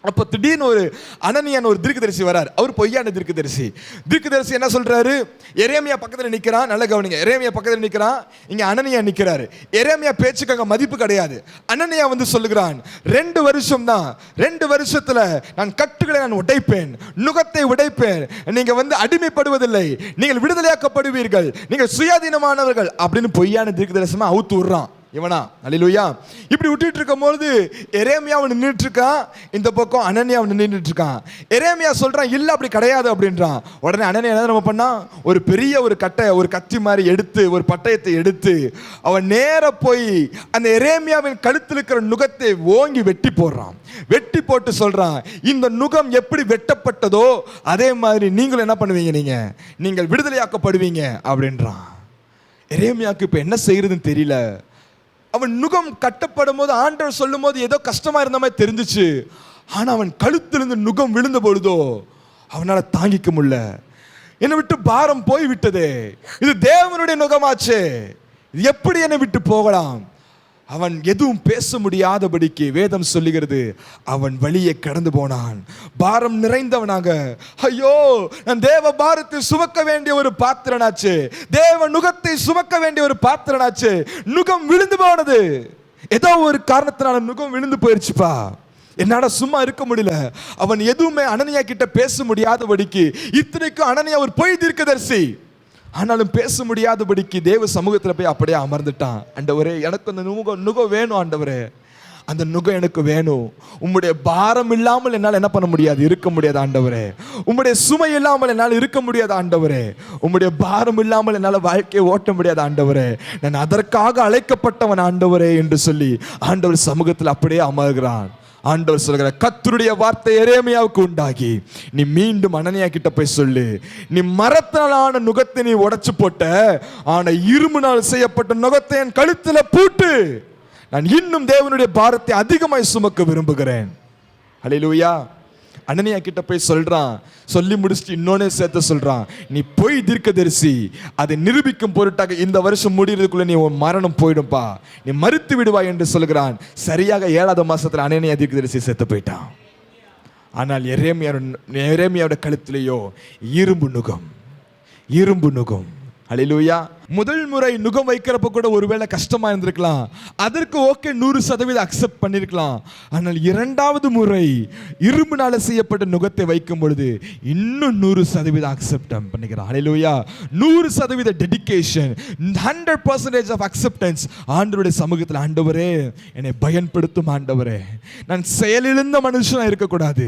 அப்போ திடீர்னு ஒரு அனனியான் ஒரு தீர்க்கதரிசி வரார். அவர் பொய்யான தீர்க்கதரிசி. தீர்க்கதரிசி என்ன சொல்றாரு, எரேமியா பக்கத்தில் நிற்கிறான், நல்ல கவனிங்க, எரேமியா பக்கத்தில் நிற்கிறான், இங்க அனனியா நிற்கிறாரு. எரேமியா பேச்சுக்கு அங்க மதிப்பு கிடையாது. அனனியா வந்து சொல்லுகிறான், 2 வருஷம் தான், 2 வருஷத்துல நான் கட்டுகளை நான் உடைப்பேன், நுகத்தை உடைப்பேன், நீங்க வந்து அடிமைப்படுவதில்லை, நீங்கள் விடுதலையாக்கப்படுவீர்கள், நீங்கள் சுயாதீனமானவர்கள் அப்படின்னு பொய்யான தீர்க்கதரிசனமா அவுத்து விடுறான் இவனா. அல்லேலூயா. இப்படி விட்டுட்டு இருக்கும் பொழுது எரேமியா நின்றுட்டு இருக்கான், இந்த பக்கம் அனனியா நின்றுட்டு இருக்கான். எரேமியா சொல்றான், இல்ல அப்படி கிடையாது அப்படின்றான். உடனே அனனியா என்ன நம்ம பண்ணா, ஒரு பெரிய ஒரு கத்தி மாதிரி எடுத்து, ஒரு பட்டயத்தை எடுத்து அவன் நேர போய் அந்த எரேமியாவின் கழுத்தில் இருக்கிற நுகத்தை ஓங்கி வெட்டி போடுறான். வெட்டி போட்டு சொல்றான், இந்த நுகம் எப்படி வெட்டப்பட்டதோ அதே மாதிரி நீங்களும் என்ன பண்ணுவீங்க, நீங்கள் விடுதலையாக்கப்படுவீங்க அப்படின்றான். எரேமியாவுக்கு இப்ப என்ன செய்யறதுன்னு தெரியல. அவன் நுகம் கட்டப்படும் போது ஆண்டவர் சொல்லும் போது ஏதோ கஷ்டமா இருந்த மாதிரி தெரிஞ்சிச்சு. ஆனா அவன் கழுத்திலிருந்து நுகம் விழுந்த பொழுதோ அவனால தாங்கிக்க முடியல. என்னை விட்டு பாரம் போய் விட்டதே, இது தேவனுடைய நுகமாச்சே, இது எப்படி என்னை விட்டு போகலாம்? அவன் எதுவும் பேச முடியாதபடிக்கு வேதம் சொல்லுகிறது, அவன் வழியை கடந்து போனான் பாரம் நிறைந்தவனாக. ஐயோ, நான் தேவ பாரத்தை சுமக்க வேண்டிய ஒரு பாத்திரனாச்சு, தேவ நுகத்தை சுமக்க வேண்டிய ஒரு பாத்திரனாச்சு, நுகம் விழுந்து போனது. ஏதோ ஒரு காரணத்தினால நுகம் விழுந்து போயிருச்சுப்பா, என்னால சும்மா இருக்க முடியல. அவன் எதுவுமே அனனியா கிட்ட பேச முடியாதபடிக்கு, இத்தனைக்கும் அனனியா ஒரு பொய் தீர்க்கதரிசி, ஆனாலும் பேச முடியாதபடிக்கு தேவ சமூகத்தில் போய் அப்படியே அமர்ந்துட்டான். ஆண்டவரே எனக்கு அந்த நுகம் வேணும் ஆண்டவரே. அந்த நுகம் எனக்கு வேணும். உம்முடைய பாரம் இல்லாமல் என்னால் என்ன பண்ண முடியாது, இருக்க முடியாது ஆண்டவரே. உம்முடைய சுமை இல்லாமல் என்னால் இருக்க முடியாது ஆண்டவரே. உம்முடைய பாரம் இல்லாமல் என்னால் வாழ்க்கையை ஓட்ட முடியாது ஆண்டவரே. நான் அதற்காக அழைக்கப்பட்டவன் ஆண்டவரே என்று சொல்லி ஆண்டவர் சமூகத்தில் அப்படியே அமர்கிறான். ஆண்டவர் சொல்கிறார், கர்த்தருடைய வார்த்தை எரேமியாவுக்கு உண்டாகி, நீ மீண்டும் அனனியா கிட்ட போய் சொல்லு, நீ மரத்தாலான நுகத்தை நீ உடைச்சு போட்ட, ஆனா இரும்பினால் செய்யப்பட்ட நுகத்தை என் கழுத்துல பூட்டு. நான் இன்னும் தேவனுடைய பாரத்தை அதிகமாய் சுமக்க விரும்புகிறேன். ஹல்லேலூயா. அனனியா கிட்ட போய் சொல்றான். சொல்லி முடிச்சுட்டு இன்னொன்னே சேர்த்து சொல்றான், நீ போய் தீர்க்கதரிசி, அதை நிரூபிக்கும் பொருட்டாக இந்த வருஷம் முடிகிறதுக்குள்ள நீ உன் மரணம் போயிடும்பா, நீ மறுத்து விடுவாய் என்று சொல்கிறான். சரியாக 7வது மாசத்துல அனனியா தீர்க்கதரிசி செத்து போயிட்டான். ஆனால் எரேமியாவோட கழுத்திலேயோ இரும்பு நுகம், இரும்பு நுகம். ஹல்லேலூயா. முதல் முறை நுகம் வைக்கிறப்ப கூட ஒருவேளை கஷ்டமா இருந்திருக்கலாம், அதற்கு ஓகே 100% அக்செப்ட் பண்ணிருக்கலாம். ஆனால் 2வது முறை இரும்புனால செய்யப்பட்ட நுகத்தை வைக்கும் பொழுது இன்னும் 100% அக்செப்ட் பண்ணிக்கிறான். ஹல்லேலூயா. 100% டெடிகேஷன், 100% ஆஃப் அக்செப்டன்ஸ். ஆண்டவருடைய சமூகத்தில், ஆண்டவரே என்னை பயன்படுத்தும் ஆண்டவரே, நான் செயலிழந்த மனுஷனா இருக்கக்கூடாது,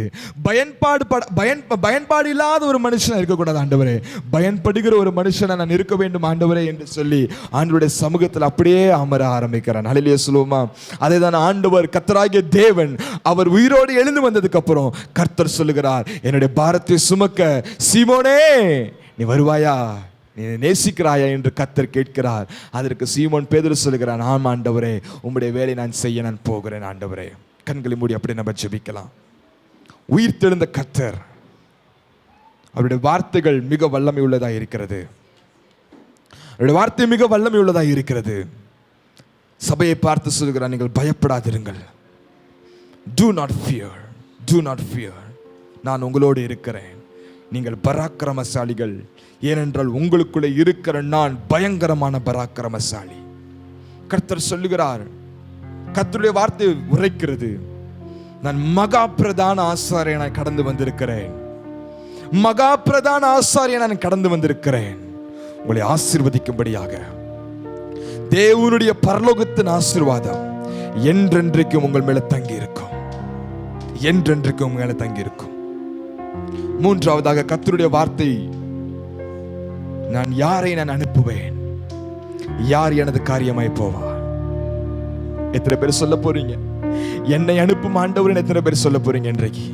பயன்பாடு இல்லாத ஒரு மனுஷனா இருக்கக்கூடாது ஆண்டவரே, பயன்படுகிற ஒரு மனுஷனா நான் இருக்க வேண்டும் ஆண்டவரே என்று சொல்லி ஆண்டவருடைய சமூகத்தில் அப்படியே அமர ஆரம்பிக்கிறான். ஹல்லேலூயா சொல்லுவோமா? அதேதான் ஆண்டவர் கர்த்தராகிய தேவன் அவர் உயிரோடு எழுந்து வந்ததுக்கு அப்புறம் கர்த்தர் சொல்லுகிறார், என்னுடைய பாரத்தை சுமக்க சீமோனே நீ வருவாயா, நீ நேசிக்கிறாயா என்று கர்த்தர் கேட்கிறார். அதற்கு சீமோன் பேதுரு சொல்லுகிறான், ஆம் ஆண்டவரே, உம்முடைய வேலை நான் செய்ய நான் போகிறேன் ஆண்டவரே. கண்களை மூடி அப்படி நம்ம ஜெபிக்கலாம். உயிர் தெழுந்த கர்த்தர், அவருடைய வார்த்தைகள் மிக வல்லமை உள்ளதாக இருக்கிறது. அவருடைய வார்த்தை மிக வல்லமை உள்ளதாக இருக்கிறது. சபையை பார்த்து சொல்கிறார், நீங்கள் பயப்படாதிருங்கள். Do not fear, do not fear. நான் உங்களோடு இருக்கிறேன். நீங்கள் பராக்கிரமசாலிகள், ஏனென்றால் உங்களுக்குள்ளே இருக்கிற நான் பயங்கரமான பராக்கிரமசாலி. கர்த்தர் சொல்லுகிறார், கர்த்தருடைய வார்த்தை உரைக்கிறது, நான் மகா பிரதான ஆசாரியனாய் கடந்து வந்திருக்கிறேன். மகா பிரதான ஆசாரியனாய் நான் கடந்து வந்திருக்கிறேன் உங்களை ஆசீர்வதிக்கும்படியாக. தேவனுடைய பரலோகத்தின் ஆசீர்வாதம் என்றென்றைக்கும் உங்கள் மேல தங்கி இருக்கும், என்றென்றைக்கும் உங்கள் மேல தங்கி இருக்கும். 3வதாக கர்த்தருடைய வார்த்தை, நான் யாரை நான் அனுப்புவேன், யார் எனது காரியமாய் போவார். எத்தனை பேர் சொல்ல போறீங்க, என்னை அனுப்பும் ஆண்டவரே? எத்தனை பேர் சொல்ல போறீங்க இன்றைக்கு?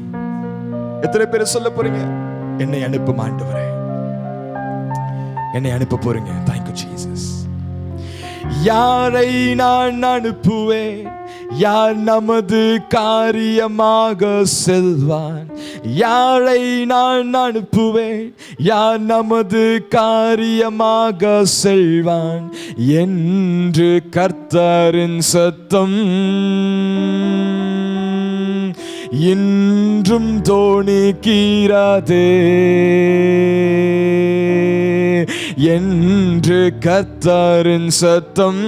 எத்தனை பேர் சொல்ல போறீங்க, என்னை அனுப்பும் ஆண்டவரே, என்னை அனுப்ப போறீங்க? Thank you Jesus. யாரை நான் அனுப்புவேன், யார் நமது காரியமாக செல்வான்? யாரை நான் அனுப்புவேன், யார் நமது காரியமாக செல்வான் என்று கர்த்தரின் சத்தம் இன்றும் தோணிக்கிறதே, என்று கர்த்தரின் சத்தம்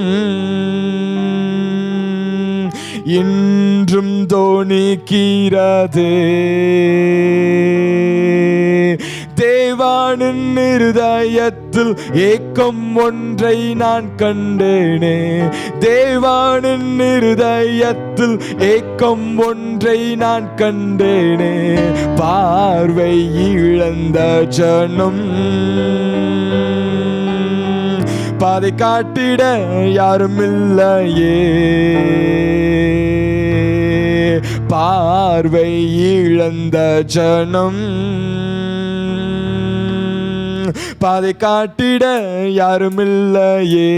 இன்றும் தோணிக்கிறதே. தேவானின் இருதயத்தில் ஏக்கம் ஒன்றை நான் கண்டேனே, தேவானின் இருதயத்தில் ஏக்கம் ஒன்றை நான் கண்டேனே. பார்வை இழந்த ஜனம், பாதை காட்டிட யாரும் இல்லையே, பார்வை இழந்த ஜனம், பாதை காட்டிட யாரும் இல்லையே.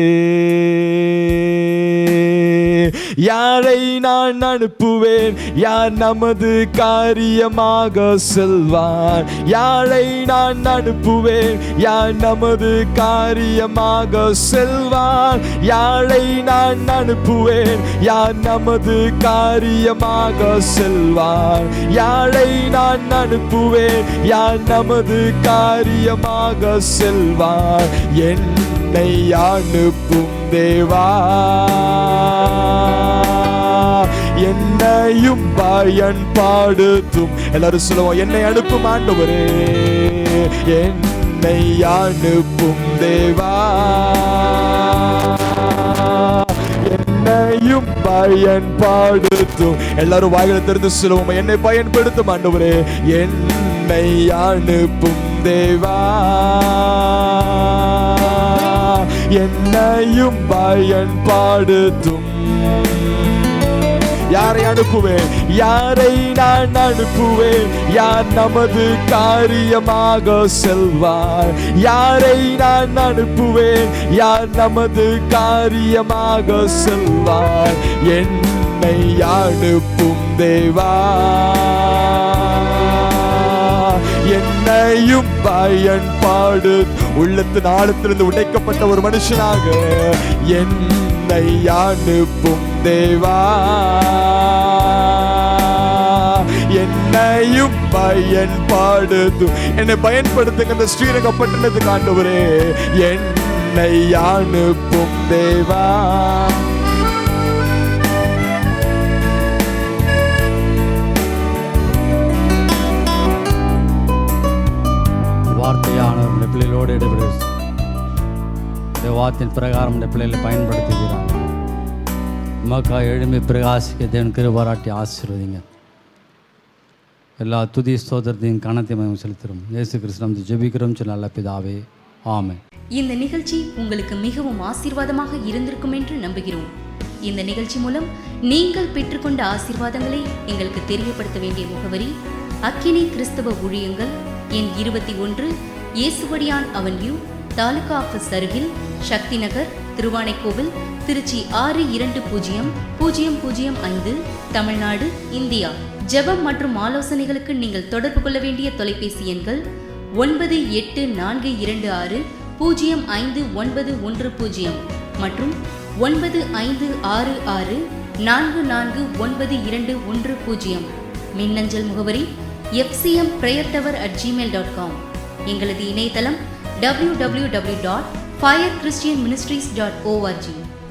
யாரை நான் அனுப்புவேன், யார் நமது காரியமாக செல்வார்? யாரை நான் அனுப்புவேன், யார் நமது காரியமாக செல்வார்? யாரை நான் அனுப்புவேன், யார் நமது காரியமாக செல்வார்? யாரை நான் அனுப்புவேன், யார் நமது காரியமாக செல்வார்? என்னை அனுப்பும் தேவா, என்னையும் பயன்படுத்தும். எல்லாரும் சொல்லுவோம், என்னை அனுப்பும் ஆண்டவரே, என்னை அனுப்பும் தேவா, என்னையும் என்னையும் பயன்படுத்தும். எல்லாரும் வாயில திறந்து சொல்லுவோம், என்னை பயன்படுத்தும் ஆண்டவரே, என்னை அனுப்பும் தேவா, என்னையும் பயன்படுத்தும். யாரை அனுப்புவேன்? யாரை நான் அனுப்புவேன்? யார் நமது காரியமாக செல்வார்? யாரை நான் அனுப்புவேன்? யார் நமது காரியமாக செல்வார்? என்னை அனுப்பும் தேவா, என்னையும் பயன்பாடு. உள்ளத்தின் ஆழத்திலிருந்து உடைக்கப்பட்ட ஒரு மனுஷனாக என்னை அனுப்பும் தேவா, என்னையும் பயன்படுத்தும். என்னை பயன்படுத்துங்க இந்த ஸ்ரீரங்கப்பட்டினத்துக்கு ஆண்டவரே, என்னை அனுப்பும் தேவா. வார்த்தையான நம்முடைய பிள்ளைகளோடு இடைபெறும். இந்த வார்த்தையின் பிரகாரம் நம்முடைய பிள்ளைகளை பயன்படுத்துகிறாங்க. மக்கா எழும்பி பிரகாசிக்க தேவன் கிருபாராட்டி ஆசீர்வதிங்க. எல்லா துதி ஸ்தோத்திரத்தையும் கனத்தையும் செலுத்துகிறோம். இயேசு கிறிஸ்து ஜெபிக்கிறோம் சொல்ல நல்ல பிதாவே, ஆமென். இந்த நிகழ்ச்சி உங்களுக்கு மிகவும் ஆசீர்வாதமாக இருந்திருக்கும் என்று நம்புகிறோம். இந்த நிகழ்ச்சி மூலம் நீங்கள் பெற்றுக்கொண்ட ஆசீர்வாதங்களை எங்களுக்கு தெரியப்படுத்த வேண்டிய முகவரி: அக்கினி கிறிஸ்தவ ஊழியங்கள், எண் 21, இயேசுவடியான் அவென்யூ, தாலுகா ஆஃபீஸ் அருகில், சக்தி நகர், திருவானைக்கோவில், திருச்சி 620005, தமிழ்நாடு, இந்தியா. ஜெபம் மற்றும் ஆலோசனைகளுக்கு நீங்கள் தொடர்பு கொள்ள வேண்டிய தொலைபேசி எண்கள் 9840059110 மற்றும் 9566449210. மின்னஞ்சல் முகவரி fcmprayertower@gmail.com. எங்களது இணையதளம் www.firechristianministries.org.